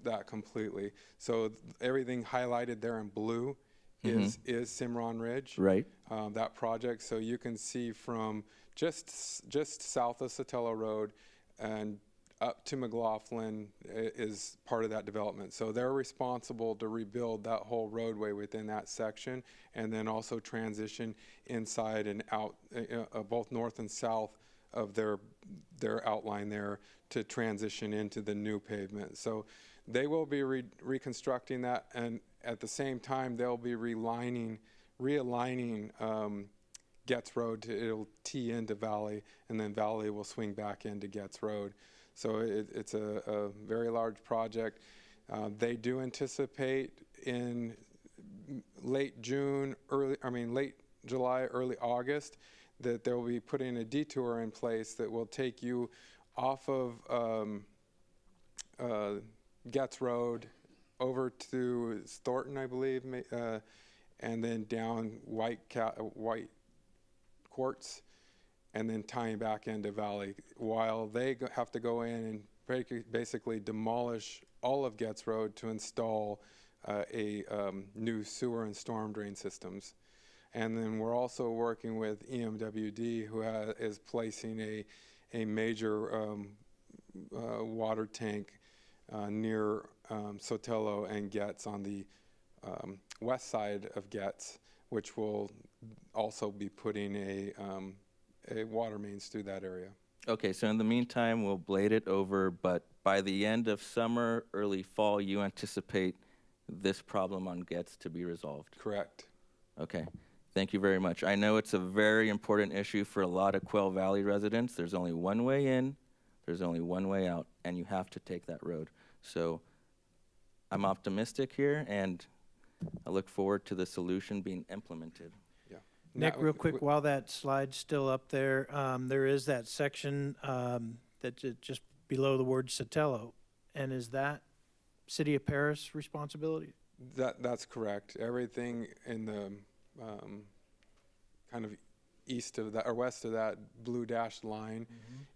that completely. So everything highlighted there in blue is Cimarron Ridge. Right. That project. So you can see from just south of Sotelo Road and up to McLaughlin is part of that development. So they're responsible to rebuild that whole roadway within that section and then also transition inside and out, both north and south of their outline there to transition into the new pavement. So they will be reconstructing that, and at the same time they'll be realigning Getz Road it'll tee into Valley, and then Valley will swing back into Getz Road. So it's a very large project. They do anticipate in late July, early August, that they'll be putting a detour in place that will take you off of Getz Road over to Thornton, I believe, and then down White Quartz, and then tying back into Valley, while they have to go in and basically demolish all of Getz Road to install a new sewer and storm drain systems. And then we're also working with EMWD, who is placing a major water tank near Sotelo and Getz on the west side of Getz, which will also be putting a water mains through that area. Okay, so in the meantime, we'll blade it over, but by the end of summer, early fall, you anticipate this problem on Getz to be resolved? Correct. Okay, thank you very much. I know it's a very important issue for a lot of Quail Valley residents. There's only one way in, there's only one way out, and you have to take that road. So I'm optimistic here, and I look forward to the solution being implemented. Nick, real quick, while that slide's still up there, there is that section that's just below the word Sotelo. And is that City of Paris responsibility? That's correct. Everything in the kind of east of that or west of that blue dashed line,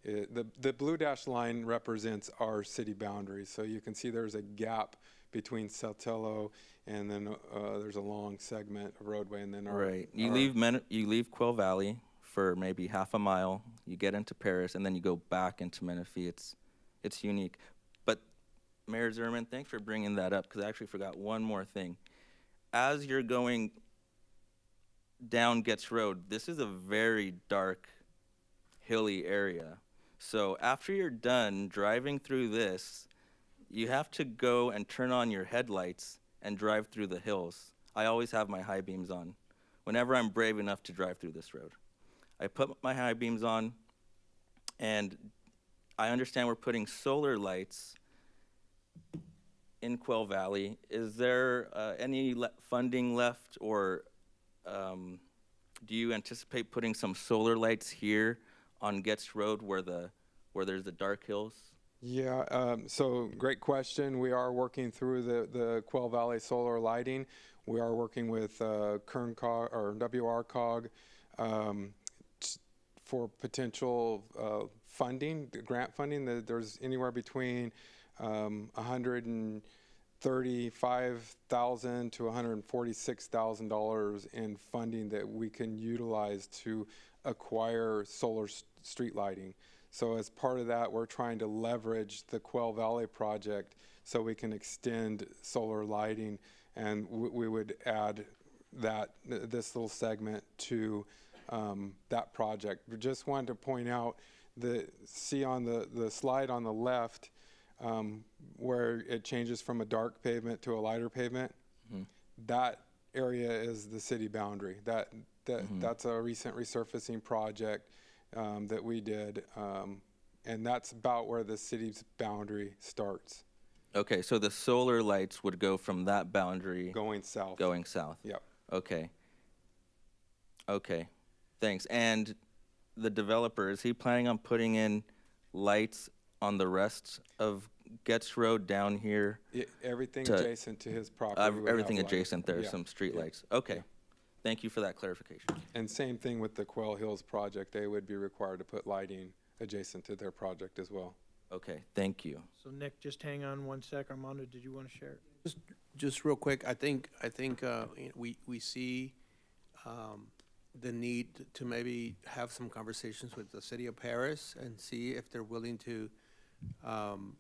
the blue dashed line represents our city boundaries. So you can see there's a gap between Sotelo and then there's a long segment of roadway, and then you leave Quail Valley for maybe half a mile, you get into Paris, and then you go back into Menifee. It's unique. But Mayor Zimmerman, thanks for bringing that up, because I actually forgot one more thing. As you're going down Getz Road, this is a very dark, hilly area. So after you're done driving through this, you have to go and turn on your headlights and drive through the hills. I always have my high beams on whenever I'm brave enough to drive through this road. I put my high beams on, and I understand we're putting solar lights in Quail Valley. Is there any funding left, or do you anticipate putting some solar lights here on Getz Road where there's the dark hills? Yeah, so great question. We are working through the Quail Valley solar lighting. We are working with KernCog or WRCog for potential funding, grant funding. There's anywhere between $135,000 to $146,000 in funding that we can utilize to acquire solar street lighting. So as part of that, we're trying to leverage the Quail Valley project so we can extend solar lighting, and we would add this little segment to that project. We just wanted to point out see on the slide on the left where it changes from a dark pavement to a lighter pavement. That area is the city boundary. That's a recent resurfacing project that we did, and that's about where the city's boundary starts. Okay, so the solar lights would go from that boundary Going south. going south. Yep. Okay. Okay, thanks. And the developer, is he planning on putting in lights on the rest of Getz Road down here? Everything adjacent to his property. would have Everything lights. adjacent there, Yeah. some street Yeah. lights. Okay. Yeah. Thank you for that clarification. And same thing with the Quail Hills project. They would be required to put lighting adjacent to their project as well. Okay, thank you. So Nick, just hang on one sec. Armando, did you want to share? Just real quick, I think we see the need to maybe have some conversations with the city of Paris and see if they're willing to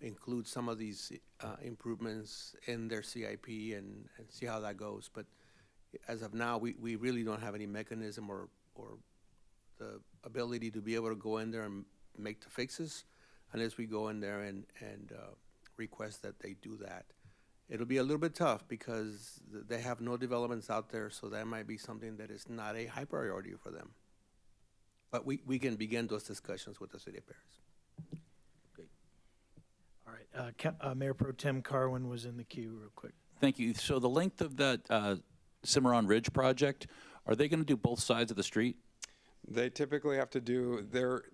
include some of these improvements in their CIP and see how that goes. But as of now, we really don't have any mechanism or the ability to be able to go in there and make the fixes unless we go in there and request that they do that. It'll be a little bit tough because they have no developments out there, so that might be something that is not a high priority for them. But we can begin those discussions with the city of Paris. All right, Mayor Pro Tem Carwin was in the queue real quick. Thank you. So the length of that Cimarron Ridge project, are they going to do both sides of the street? They typically have to do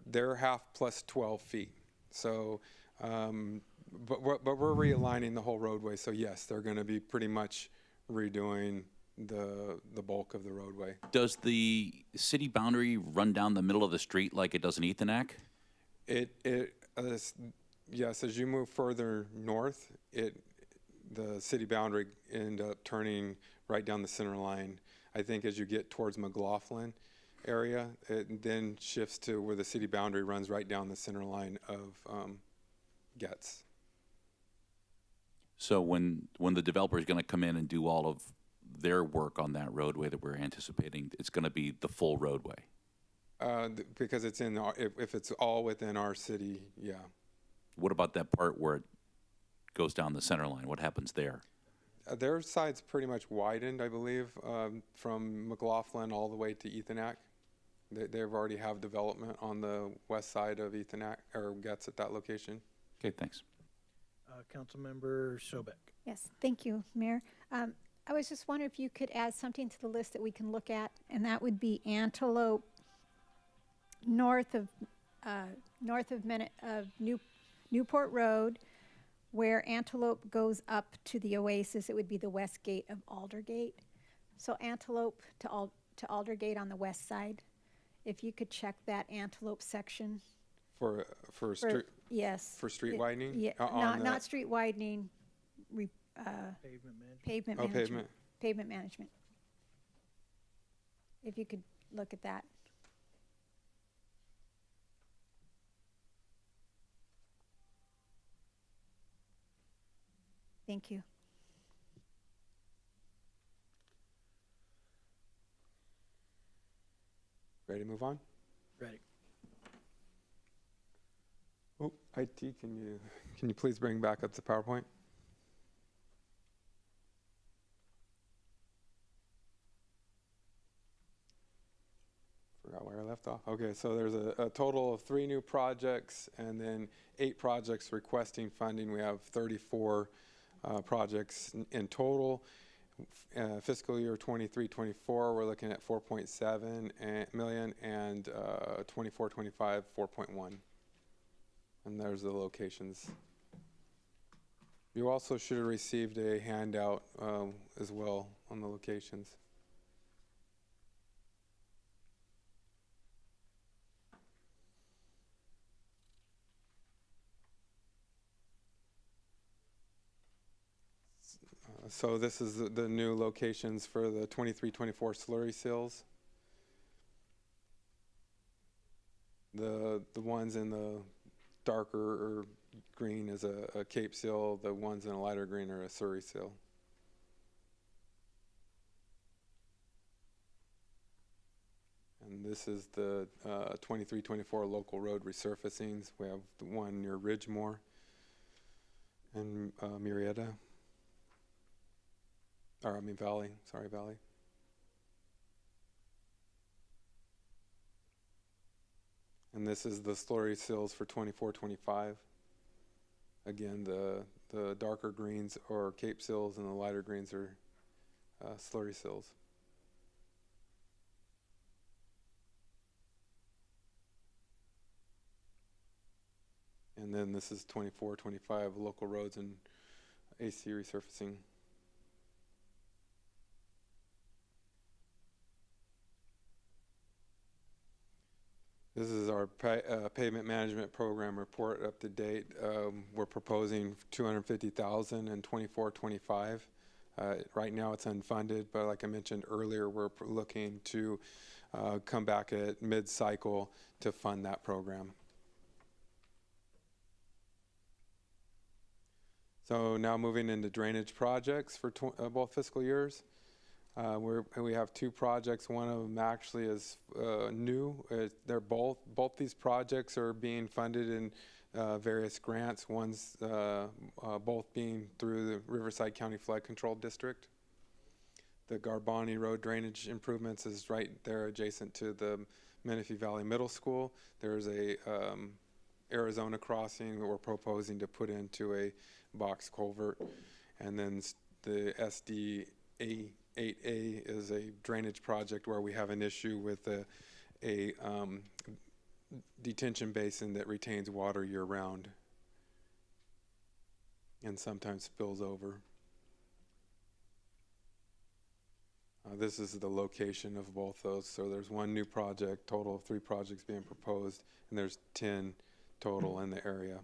their half plus 12 feet. So, but we're realigning the whole roadway. So yes, they're going to be pretty much redoing the bulk of the roadway. Does the city boundary run down the middle of the street like it does in Ethonac? Yes, as you move further north, the city boundary end up turning right down the center line. I think as you get towards McLaughlin area, it then shifts to where the city boundary runs right down the center line of Getz. So when the developer is going to come in and do all of their work on that roadway that we're anticipating, it's going to be the full roadway? Because it's if it's all within our city, yeah. What about that part where it goes down the center line? What happens there? Their side's pretty much widened, I believe, from McLaughlin all the way to Ethonac. They've already have development on the west side of Ethonac, or Getz at that location. Okay, thanks. Councilmember Sobek. Yes, thank you, Mayor. I was just wondering if you could add something to the list that we can look at, and that would be Antelope north of Newport Road, where Antelope goes up to the Oasis. It would be the west gate of Aldergate. So Antelope to Aldergate on the west side. If you could check that Antelope section. For street. Yes. For street widening. Yeah, not street widening. Pavement management. Pavement. Pavement management. If you could look at that. Thank you. Ready to move on? Ready. Oh, IT, can you please bring back up the PowerPoint? Forgot where I left off. Okay, so there's a total of 3 new projects and then 8 projects requesting funding. We have 34 projects in total. Fiscal year 23-24, we're looking at 4.7 million, and 24-25, 4.1. And there's the locations. You also should have received a handout as well on the locations. So this is the new locations for the 23-24 slurry seals. The ones in the darker or green is a Cape seal. The ones in a lighter green are a Surrey seal. And this is the 23-24 local road resurfacings. We have the one near Ridgemore and Murrieta. Or I mean Valley, sorry, Valley. And this is the slurry seals for 24-25. Again, the darker greens are Cape seals and the lighter greens are slurry seals. And then this is 24-25 local roads and AC resurfacing. This is our pavement management program report up to date. We're proposing $250,000 in 24-25. Right now it's unfunded, but like I mentioned earlier, we're looking to come back at mid-cycle to fund that program. So now moving into drainage projects for both fiscal years. We have 2 projects. One of them actually is new. They're both these projects are being funded in various grants. One's both being through the Riverside County Flood Control District. The Garbani Road drainage improvements is right there adjacent to the Menifee Valley Middle School. There's a Arizona crossing that we're proposing to put into a box culvert, and then the SDA 8A is a drainage project where we have an issue with a detention basin that retains water year-round and sometimes spills over. This is the location of both those. So there's one new project, total of 3 projects being proposed, and there's 10 total in the area.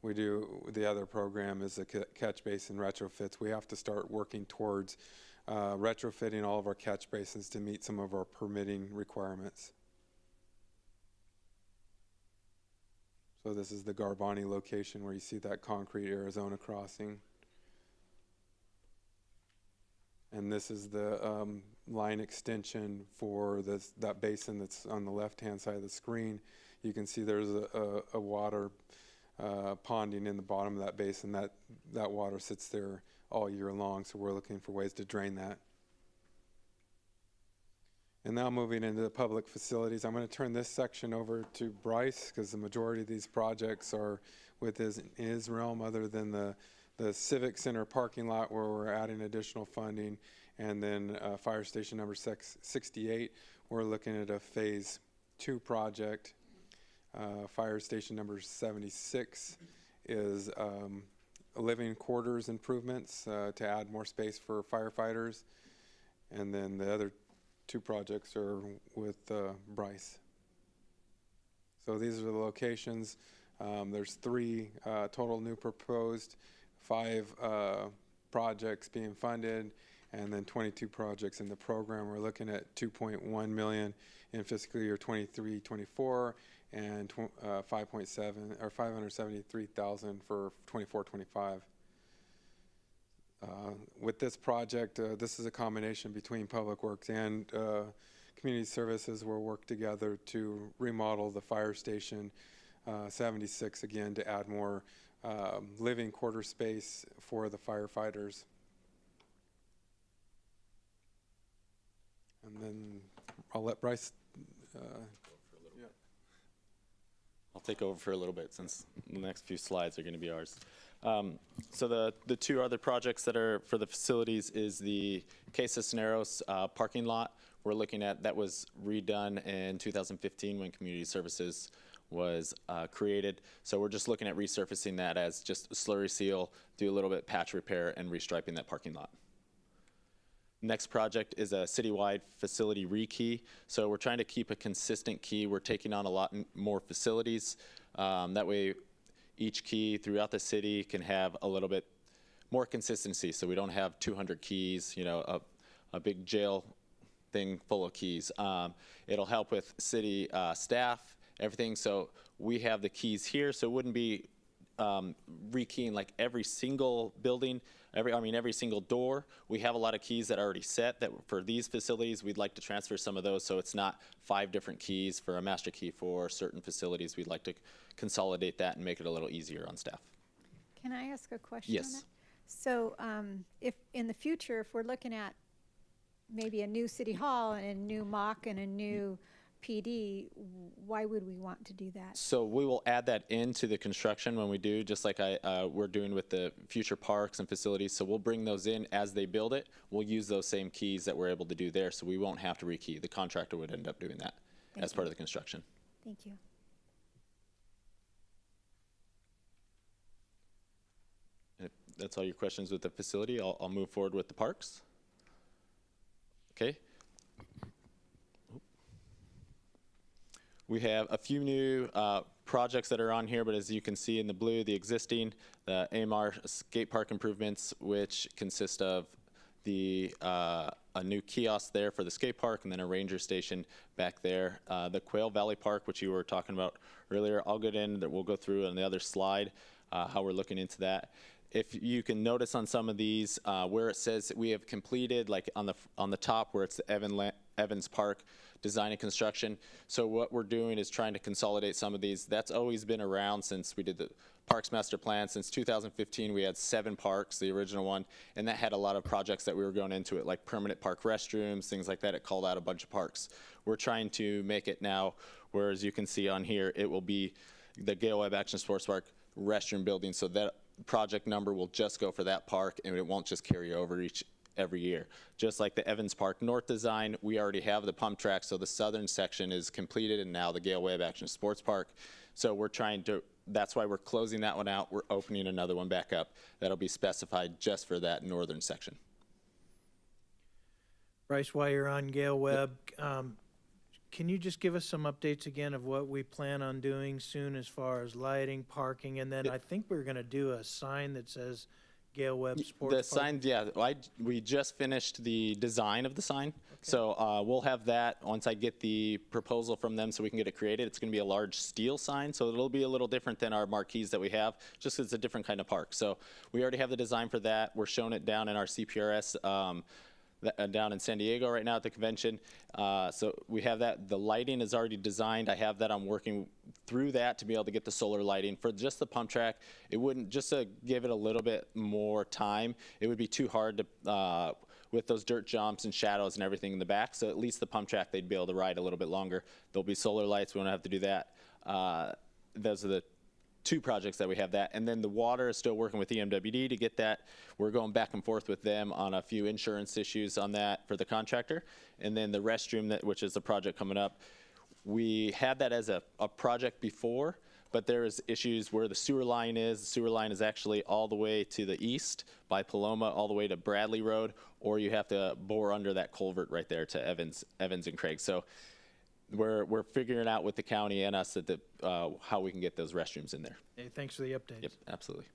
The other program is a catch basin retrofits. We have to start working towards retrofitting all of our catch basins to meet some of our permitting requirements. So this is the Garbani location where you see that concrete Arizona crossing. And this is the line extension for that basin that's on the left-hand side of the screen. You can see there's a water ponding in the bottom of that basin. That water sits there all year long, so we're looking for ways to drain that. And now moving into the public facilities, I'm going to turn this section over to Bryce because the majority of these projects are within his realm, other than the Civic Center parking lot where we're adding additional funding, and then fire station number 68, we're looking at a phase 2 project. Fire station number 76 is living quarters improvements to add more space for firefighters, and then the other 2 projects are with Bryce. So these are the locations. There's 3 total new proposed, 5 projects being funded, and then 22 projects in the program. We're looking at 2.1 million in fiscal year 23-24, and 5.7 or 573,000 for 24-25. With this project, this is a combination between Public Works and Community Services. We'll work together to remodel the fire station 76 again to add more living quarter space for the firefighters. And then I'll let Bryce Yeah. I'll take over for a little bit since the next few slides are going to be ours. So the two other projects that are for the facilities is the Quay Cisneros parking lot. We're looking at, that was redone in 2015 when Community Services was created. So we're just looking at resurfacing that as just slurry seal, do a little bit patch repair, and restriping that parking lot. Next project is a citywide facility rekey. So we're trying to keep a consistent key. We're taking on a lot more facilities. That way each key throughout the city can have a little bit more consistency. So we don't have 200 keys, you know, a big jail thing full of keys. It'll help with city staff, everything. So we have the keys here, so it wouldn't be rekeying like every single building, every single door. We have a lot of keys that are already set that for these facilities, we'd like to transfer some of those so it's not 5 different keys for a master key for certain facilities. We'd like to consolidate that and make it a little easier on staff. Can I ask a question Yes. on that? So if in the future, if we're looking at maybe a new city hall and a new MOC and a new PD, why would we want to do that? So we will add that into the construction when we do, just like we're doing with the future parks and facilities. So we'll bring those in as they build it. We'll use those same keys that we're able to do there, so we won't have to rekey. The contractor would end up doing that as part of the construction. Thank you. If that's all your questions with the facility, I'll move forward with the parks. Okay. We have a few new projects that are on here, but as you can see in the blue, the existing, the AMR skate park improvements, which consist of a new kiosk there for the skate park and then a ranger station back there. The Quail Valley Park, which you were talking about earlier, I'll get in, that we'll go through on the other slide, how we're looking into that. If you can notice on some of these, where it says we have completed, like on the top where it's the Evans Park design and construction. So what we're doing is trying to consolidate some of these. That's always been around since we did the Parks Master Plan. Since 2015, we had 7 parks, the original one, and that had a lot of projects that we were going into it, like permanent park restrooms, things like that. It called out a bunch of parks. We're trying to make it now, where as you can see on here, it will be the Gale Webb Action Sports Park restroom building, so that project number will just go for that park, and it won't just carry over every year. Just like the Evans Park North design, we already have the pump track, so the southern section is completed, and now the Gale Webb Action Sports Park. So we're trying to, that's why we're closing that one out. We're opening another one back up that'll be specified just for that northern section. Bryce, while you're on Gale Webb, can you just give us some updates again of what we plan on doing soon as far as lighting, parking, and then I think we're going to do a sign that says Gale Webb Sports The Park? sign, yeah, we just finished the design of the sign. Okay. So we'll have that once I get the proposal from them so we can get it created. It's going to be a large steel sign, so it'll be a little different than our marquees that we have, just 'cause it's a different kind of park. So we already have the design for that. We're showing it down in our CPRS down in San Diego right now at the convention. So we have that. The lighting is already designed. I have that. I'm working through that to be able to get the solar lighting. For just the pump track, it wouldn't, just to give it a little bit more time, it would be too hard to, with those dirt jumps and shadows and everything in the back. So at least the pump track, they'd be able to ride a little bit longer. There'll be solar lights. We won't have to do that. Those are the 2 projects that we have that. And then the water is still working with EMWD to get that. We're going back and forth with them on a few insurance issues on that for the contractor. And then the restroom, which is the project coming up, we had that as a project before, but there is issues where the sewer line is. The sewer line is actually all the way to the east by Paloma, all the way to Bradley Road, or you have to bore under that culvert right there to Evans and Craig. So we're figuring out with the county and us that how we can get those restrooms in there. Hey, thanks for the updates. Yep, absolutely.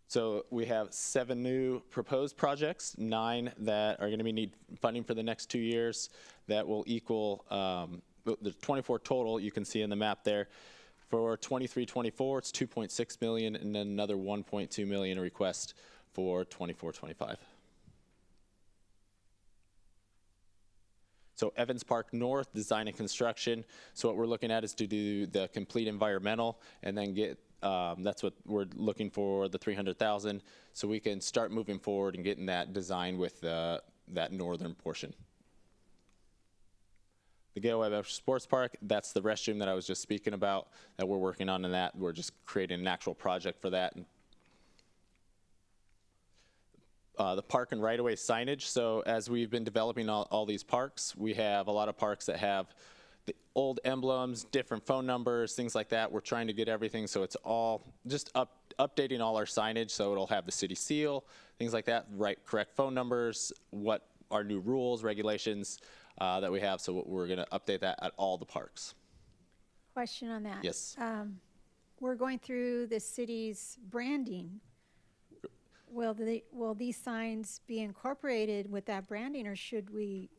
So we have 7 new proposed projects, 9 that are going to need funding for the next 2 years. That will equal the 24 total. You can see in the map there. For 23-24, it's 2.6 million, and then another 1.2 million request for 24-25. So Evans Park North, design and construction. So what we're looking at is to do the complete environmental and then get, that's what we're looking for, the 300,000, so we can start moving forward and getting that design with that northern portion. The Gail Webb Sports Park, that's the restroom that I was just speaking about that we're working on in that. We're just creating an actual project for that. And, the park and right-of-way signage. So as we've been developing all these parks, we have a lot of parks that have the old emblems, different phone numbers, things like that. We're trying to get everything so it's all just updating all our signage so it'll have the city seal, things like that, correct phone numbers, what our new rules, regulations that we have. So we're going to update that at all the parks. Question on that. Yes. We're going through the city's branding. Will these signs be incorporated with that branding, or should we?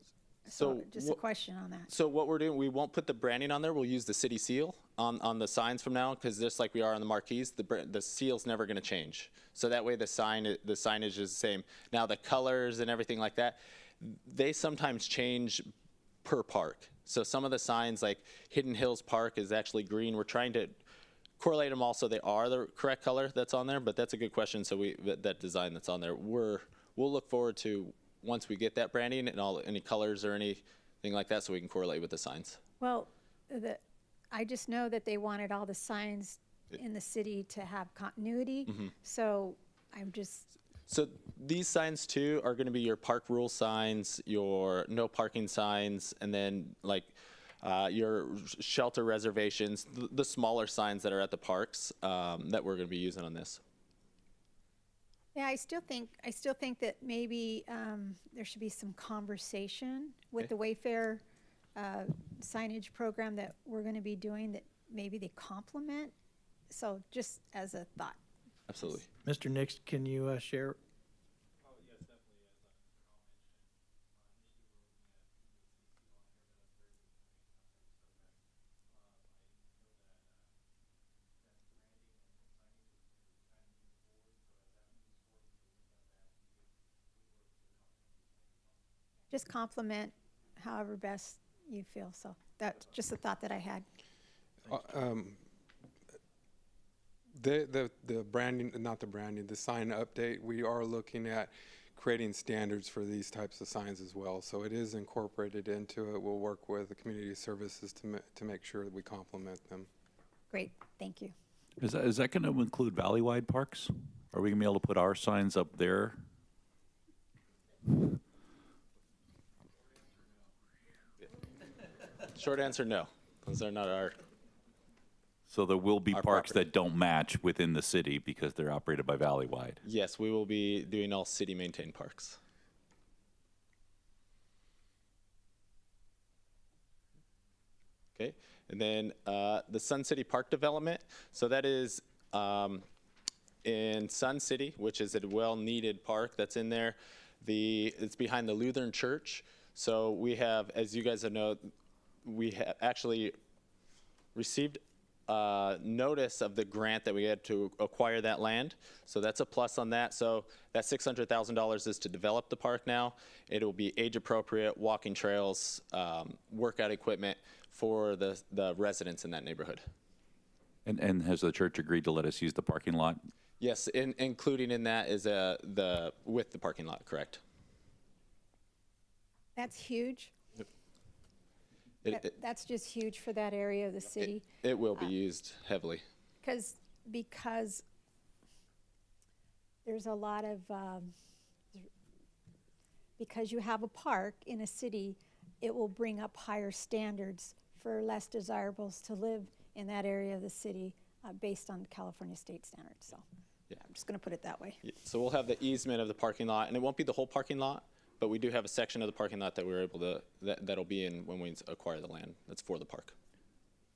So just a question on that. So what we're doing, we won't put the branding on there. We'll use the city seal on the signs from now, because just like we are on the marquees, the seal's never going to change. So that way the signage is the same. Now the colors and everything like that, they sometimes change per park. So some of the signs, like Hidden Hills Park, is actually green. We're trying to correlate them all so they are the correct color that's on there. But that's a good question. So that design that's on there, we'll look forward to once we get that branding and any colors or anything like that, so we can correlate with the signs. Well, I just know that they wanted all the signs in the city to have continuity. Mm-hmm. So I'm just. So these signs too are going to be your park rule signs, your no parking signs, and then like your shelter reservations, the smaller signs that are at the parks that we're going to be using on this. Yeah, I still think that maybe there should be some conversation with the Wayfair signage program that we're going to be doing, that maybe they complement. So just as a thought. Absolutely. Mr. Nix, can you share? Just compliment however best you feel. So that's just a thought that I had. The branding, not the branding, the sign update, we are looking at creating standards for these types of signs as well. So it is incorporated into it. We'll work with the community services to make sure that we complement them. Great, thank you. Is that going to include valley-wide parks? Are we going to be able to put our signs up there? Short answer, no. Those are not our. So there will be Our parks property. that don't match within the city because they're operated by valley-wide. Yes, we will be doing all city-maintained parks. Okay, and then the Sun City Park development. So that is in Sun City, which is a well-needed park that's in there. It's behind the Lutheran Church. So we have, as you guys know, we have actually received notice of the grant that we had to acquire that land. So that's a plus on that. So that $600,000 is to develop the park now. It will be age appropriate, walking trails, workout equipment for the residents in that neighborhood. And has the church agreed to let us use the parking lot? Yes, including in that is with the parking lot, correct? That's huge. That's just huge for that area of the city. It will be used heavily. Because there's a lot of, because you have a park in a city, it will bring up higher standards for less desirables to live in that area of the city based on California state standards. So Yeah. I'm just going to put it that way. Yeah, so we'll have the easement of the parking lot, and it won't be the whole parking lot, but we do have a section of the parking lot that we're able to, that'll be in when we acquire the land. That's for the park.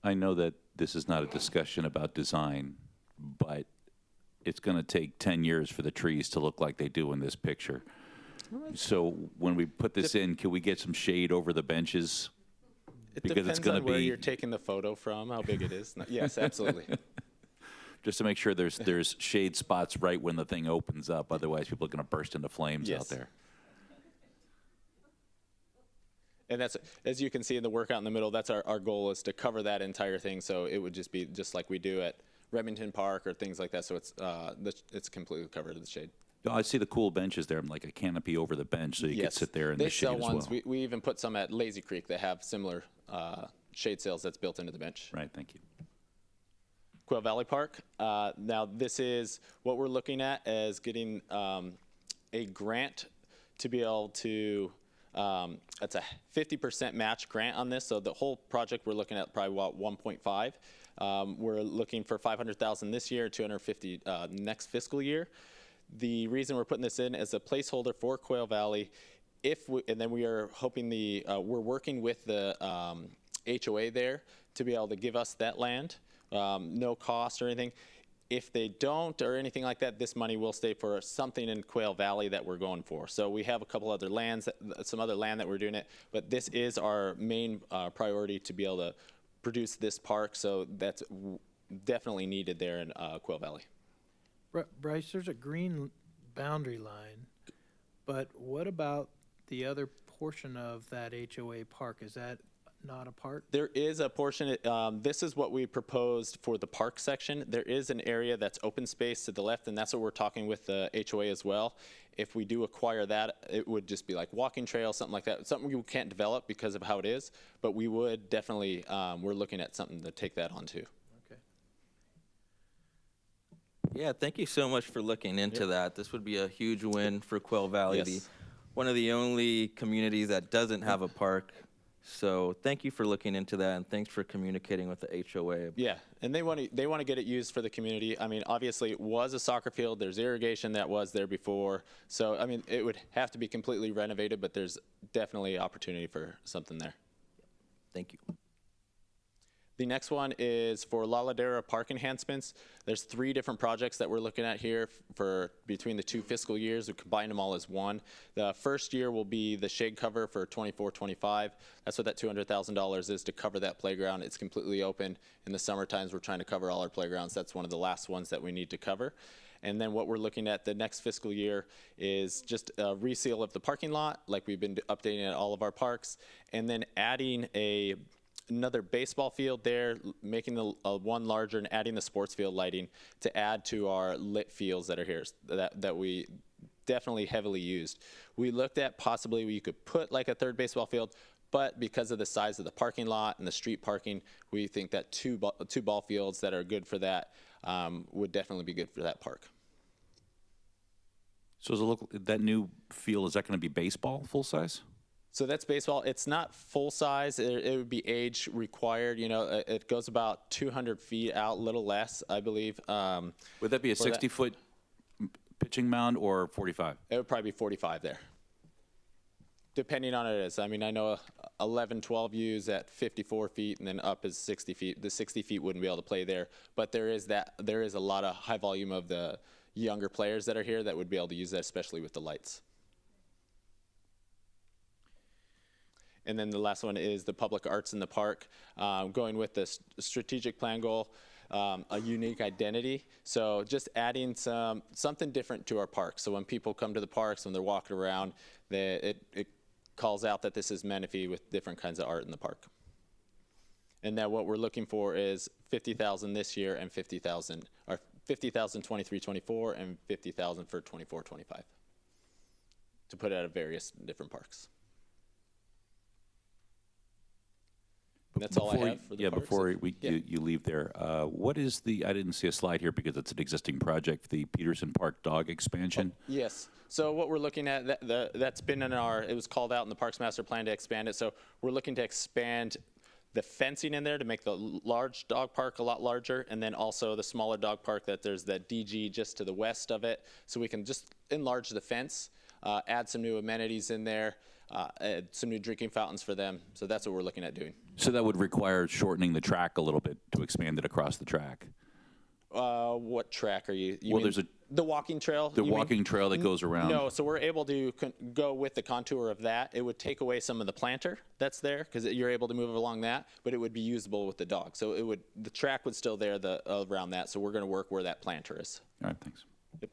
I know that this is not a discussion about design, but it's going to take 10 years for the trees to look like they do in this picture. So when we put this in, can we get some shade over the benches? It Because depends it's going on to where be you're taking the photo from, how big it is. Yes, absolutely. just to make sure there's shade spots right when the thing opens up. Otherwise, people are going to burst into flames Yes. out there. And that's, as you can see in the workout in the middle, that's our goal is to cover that entire thing. So it would just be just like we do at Remington Park or things like that. So it's completely covered in the shade. Oh, I see the cool benches there, like a canopy over the bench, so you could sit there in they the shade sell as ones. well. We even put some at Lazy Creek that have similar shade sails that's built into the bench. Right, thank you. Quail Valley Park. Now, this is what we're looking at as getting a grant to be able to, it's a 50% match grant on this. So the whole project we're looking at probably about 1.5. We're looking for 500,000 this year, 250 next fiscal year. The reason we're putting this in as a placeholder for Quail Valley, and then we are hoping we're working with the HOA there to be able to give us that land, no cost or anything. If they don't or anything like that, this money will stay for something in Quail Valley that we're going for. So we have a couple other lands, some other land that we're doing it, but this is our main priority to be able to produce this park. So that's definitely needed there in Quail Valley. Bryce, there's a green boundary line, but what about the other portion of that HOA park? Is that not a park? There is a portion, this is what we proposed for the park section. There is an area that's open space to the left, and that's what we're talking with the HOA as well. If we do acquire that, it would just be like walking trail, something like that. Something we can't develop because of how it is, but we would definitely, we're looking at something to take that on too. Yeah, thank you so much for looking into that. This would be a huge win for Quail Valley, Yes. one of the only communities that doesn't have a park. So thank you for looking into that, and thanks for communicating with the HOA. Yeah, and they want to get it used for the community. I mean, obviously it was a soccer field. There's irrigation that was there before. So, I mean, it would have to be completely renovated, but there's definitely opportunity for something there. Thank you. The next one is for La Ladera Park enhancements. There's 3 different projects that we're looking at here for between the 2 fiscal years. We combined them all as one. The first year will be the shade cover for 24-25. That's what that $200,000 is, to cover that playground. It's completely open. In the summer times, we're trying to cover all our playgrounds. That's one of the last ones that we need to cover. And then what we're looking at the next fiscal year is just a reseal of the parking lot, like we've been updating at all of our parks, and then adding another baseball field there, making the one larger, and adding the sports field lighting to add to our lit fields that are here that we definitely heavily used. We looked at possibly you could put like a 3rd baseball field, but because of the size of the parking lot and the street parking, we think that two ball fields that are good for that would definitely be good for that park. So that new field, is that going to be baseball, full size? So that's baseball. It's not full size. It would be age required. You know, it goes about 200 feet out, a little less, I believe. Would that be a 60-foot pitching mound or 45? It would probably be 45 there, depending on it is. I mean, I know 11, 12 U's at 54 feet, and then up is 60 feet. The 60 feet wouldn't be able to play there, but there is a lot of high volume of the younger players that are here that would be able to use that, especially with the lights. And then the last one is the public arts in the park, going with the strategic plan goal, a unique identity. So just adding something different to our park. So when people come to the parks, when they're walking around, it calls out that this is Menifee with different kinds of art in the park. And then what we're looking for is 50,000 this year and 50,000, or 50,000 23-24 and 50,000 for 24-25 to put out of various different parks. That's all I have for the parks. Before you leave there, what is I didn't see a slide here because it's an existing project, the Peterson Park dog expansion. Oh, yes. So what we're looking at, that's been in it was called out in the Parks Master Plan to expand it. So we're looking to expand the fencing in there to make the large dog park a lot larger, and then also the smaller dog park that there's that DG just to the west of it. So we can just enlarge the fence, add some new amenities in there, add some new drinking fountains for them. So that's what we're looking at doing. So that would require shortening the track a little bit to expand it across the track. What track are you? Well, there's the walking trail. The walking trail that goes around. No, so we're able to go with the contour of that. It would take away some of the planter that's there because you're able to move along that, but it would be usable with the dog. So the track would still there around that. So we're going to work where that planter is. All right, thanks. Yep.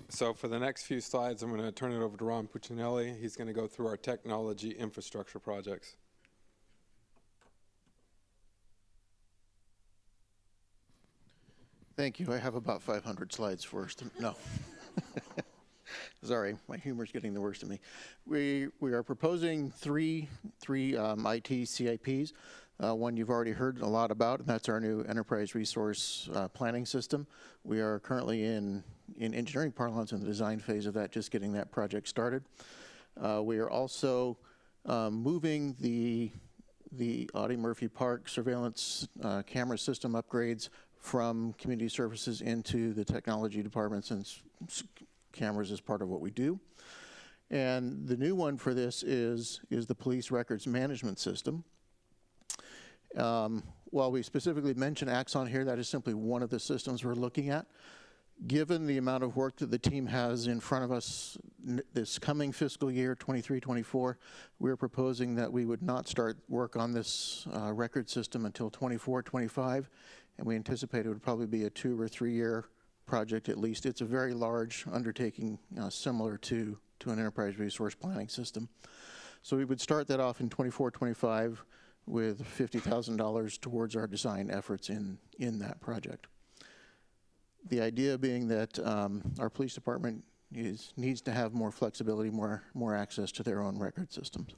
So for the next few slides, I'm going to turn it over to Ron Puccinelli. He's going to go through our technology infrastructure projects. Thank you. I have about 500 slides first. No. Sorry, my humor's getting the worst of me. We are proposing three IT CIPs. One you've already heard a lot about, and that's our new enterprise resource planning system. We are currently in engineering parlance in the design phase of that, just getting that project started. We are also moving the Audie Murphy Park surveillance camera system upgrades from community services into the technology department, since cameras is part of what we do. And the new one for this is the police records management system. While we specifically mention Axon here, that is simply one of the systems we're looking at. Given the amount of work that the team has in front of us this coming fiscal year, 23-24, we're proposing that we would not start work on this record system until 24-25, and we anticipate it would probably be a 2 or 3 year project at least. It's a very large undertaking, similar to an enterprise resource planning system. So we would start that off in 24-25 with $50,000 towards our design efforts in that project. The idea being that our police department needs to have more flexibility, more access to their own record systems.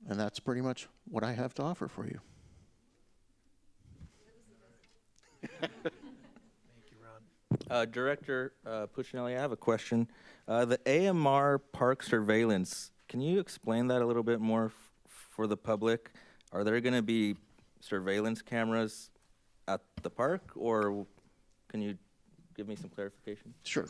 And that's pretty much what I have to offer for you. Thank you, Ron. Director Puccinelli, I have a question. The AMR park surveillance, can you explain that a little bit more for the public? Are there going to be surveillance cameras at the park, or can you give me some clarification? Sure.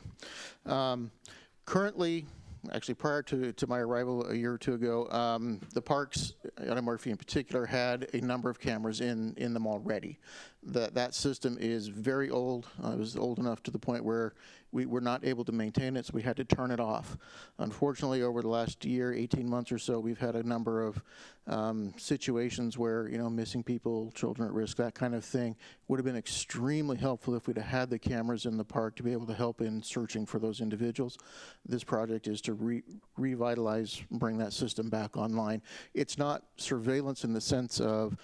Currently, actually prior to my arrival a year or two ago, the parks, Audie Murphy in particular, had a number of cameras in them already. That system is very old. It was old enough to the point where we were not able to maintain it, so we had to turn it off. Unfortunately, over the last year, 18 months or so, we've had a number of situations where, missing people, children at risk, that kind of thing. Would have been extremely helpful if we'd have had the cameras in the park to be able to help in searching for those individuals. This project is to revitalize, bring that system back online. It's not surveillance in the sense of,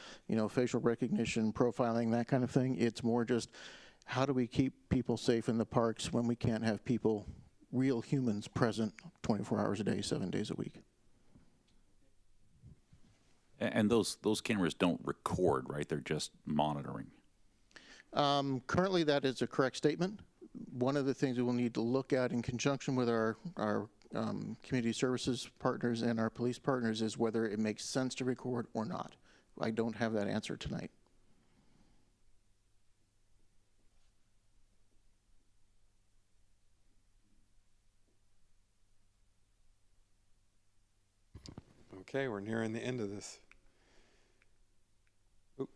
facial recognition, profiling, that kind of thing. It's more just, how do we keep people safe in the parks when we can't have people, real humans, present 24 hours a day, 7 days a week? And those cameras don't record, right? They're just monitoring. Currently, that is a correct statement. One of the things we will need to look at in conjunction with our community services partners and our police partners is whether it makes sense to record or not. I don't have that answer tonight. Okay, we're nearing the end of this. Oop,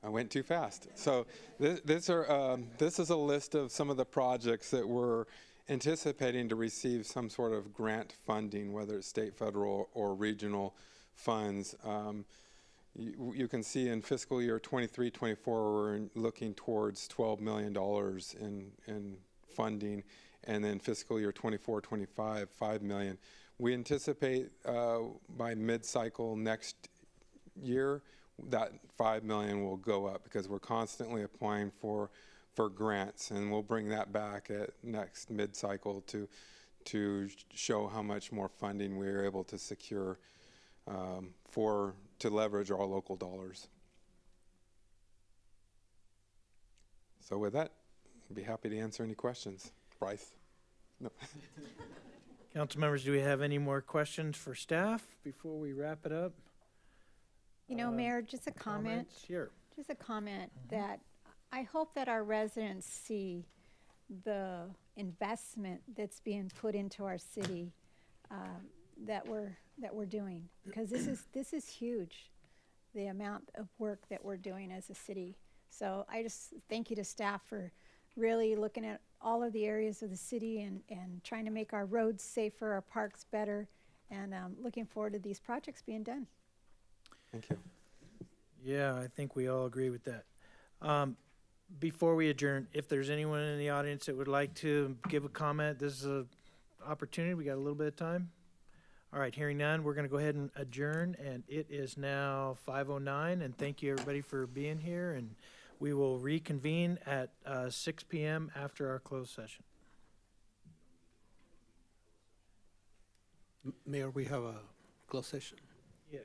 I went too fast. So this is a list of some of the projects that we're anticipating to receive some sort of grant funding, whether it's state, federal, or regional funds. You can see in fiscal year 23-24, we're looking towards $12 million in funding, and then fiscal year 24-25, $5 million. We anticipate by mid-cycle next year that $5 million will go up, because we're constantly applying for grants, and we'll bring that back at next mid-cycle to show how much more funding we are able to secure to leverage our local dollars. So with that, I'd be happy to answer any questions. Bryce? No. Council members, do we have any more questions for staff before we wrap it up? Mayor, just a comment. Comments? Here. Just a comment that I hope that our residents see the investment that's being put into our city that we're doing, because this is huge, the amount of work that we're doing as a city. So I just thank you to staff for really looking at all of the areas of the city and trying to make our roads safer, our parks better, and looking forward to these projects being done. Thank you. Yeah, I think we all agree with that. Before we adjourn, if there's anyone in the audience that would like to give a comment, this is an opportunity. We got a little bit of time. All right, hearing none, we're going to go ahead and adjourn, and it is now 5:09, and thank you, everybody, for being here, and we will reconvene at 6 p.m. after our closed session. Mayor, we have a closed session. Yes.